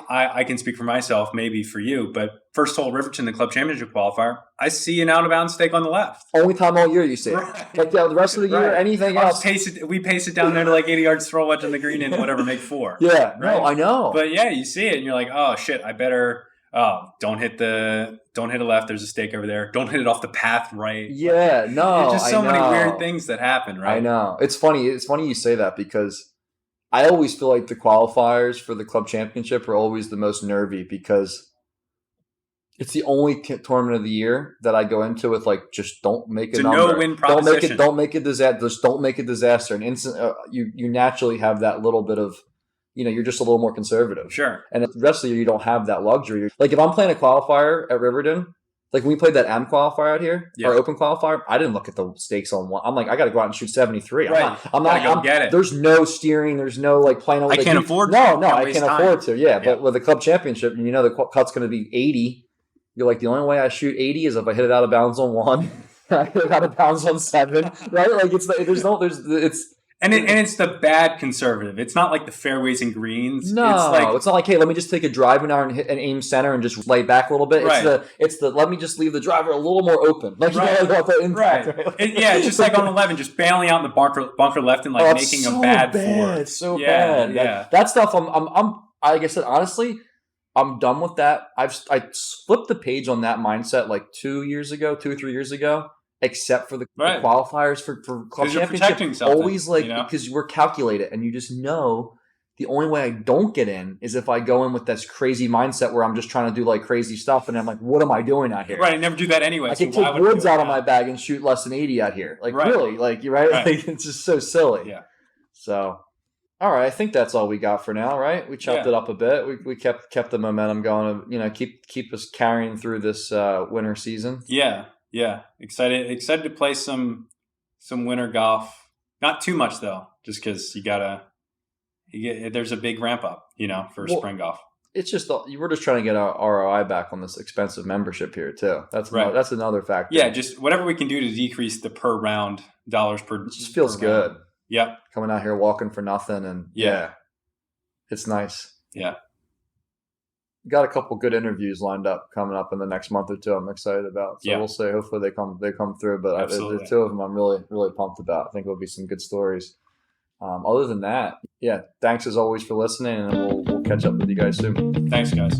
Speaker 2: I can speak for myself, maybe for you, but first hole Riverton, the club championship qualifier, I see an out of bounds stake on the left.
Speaker 1: Only time all year you see it.
Speaker 2: Right.
Speaker 1: Like the rest of the year, anything else.
Speaker 2: We pace it down there to like 80 yards, throw a wedge on the green and whatever, make 4.
Speaker 1: Yeah,
Speaker 2: right?
Speaker 1: No, I know.
Speaker 2: But yeah, you see it and you're like, oh shit, I better don't hit a left, there's a stake over there. Don't hit it off the path right.
Speaker 1: Yeah, no.
Speaker 2: There's just so many weird things that happen, right?
Speaker 1: I know. It's funny you say that because I always feel like the qualifiers for the club championship are always the most nervy because it's the only tournament of the year that I go into with like just don't make a number.
Speaker 2: No-win proposition.
Speaker 1: Don't make a disaster. Just don't make a disaster. And you naturally have that little bit of, you're just a little more conservative.
Speaker 2: Sure.
Speaker 1: And the rest of the year you don't have that luxury. Like if I'm playing a qualifier at Riverton. Like when we played that M qualifier out here, our open qualifier, I didn't look at the stakes on one. I'm like, I got to go out and shoot 73.
Speaker 2: Right.
Speaker 1: I'm not
Speaker 2: go get it.
Speaker 1: There's no steering. There's no like playing.
Speaker 2: I can't afford.
Speaker 1: No, I can't afford to. Yeah, but with the club championship, and the cut's going to be 80. You're like, the only way I shoot 80 is if I hit it out of bounds on 1, I hit it out of bounds on 7. Right? Like
Speaker 2: it's the bad conservative. It's not like the fairways and greens.
Speaker 1: No, it's not like, hey, let me just take a driver now and hit and aim center and just lay back a little bit.
Speaker 2: Right.
Speaker 1: It's the let me just leave the driver a little more open. Like
Speaker 2: the impact, right. It's just like on 11, just bailing out in the bunker left and like making a bad four.
Speaker 1: It's so bad.
Speaker 2: Yeah.
Speaker 1: That stuff. I'm like I said, honestly, I'm done with that. I flipped the page on that mindset like 2 or 3 years ago. Except for the qualifiers for club championship, always like because we're calculated, and you just know the only way I don't get in is if I go in with this crazy mindset where I'm just trying to do like crazy stuff, and I'm like, what am I doing out here?
Speaker 2: Right, I never do that anyway.
Speaker 1: I can take woods out of my bag and shoot less than 80 out here. Like really, like you're right. Like, it's just so silly.
Speaker 2: Yeah.
Speaker 1: So, all right, I think that's all we got for now. Right, we chopped it up a bit. We kept the momentum going. Keep us carrying through this winter season.
Speaker 2: Yeah. Yeah, excited to play some winter golf. Not too much though, just because there's a big ramp up, for spring golf.
Speaker 1: It's just we're just trying to get our ROI back on this expensive membership here too. That's that's another factor.
Speaker 2: Yeah, just whatever we can do to decrease the per round dollars per.
Speaker 1: It just feels good.
Speaker 2: Yep,
Speaker 1: coming out here walking for nothing and it's nice.
Speaker 2: Yeah.
Speaker 1: Got a couple good interviews lined up coming up in the next month or two. I'm excited about. So we'll see. Hopefully they come through. But the 2 of them I'm really, really pumped about. I think it'll be some good stories. Other than that, thanks as always for listening, and we'll catch up with you guys soon.
Speaker 2: Thanks, guys.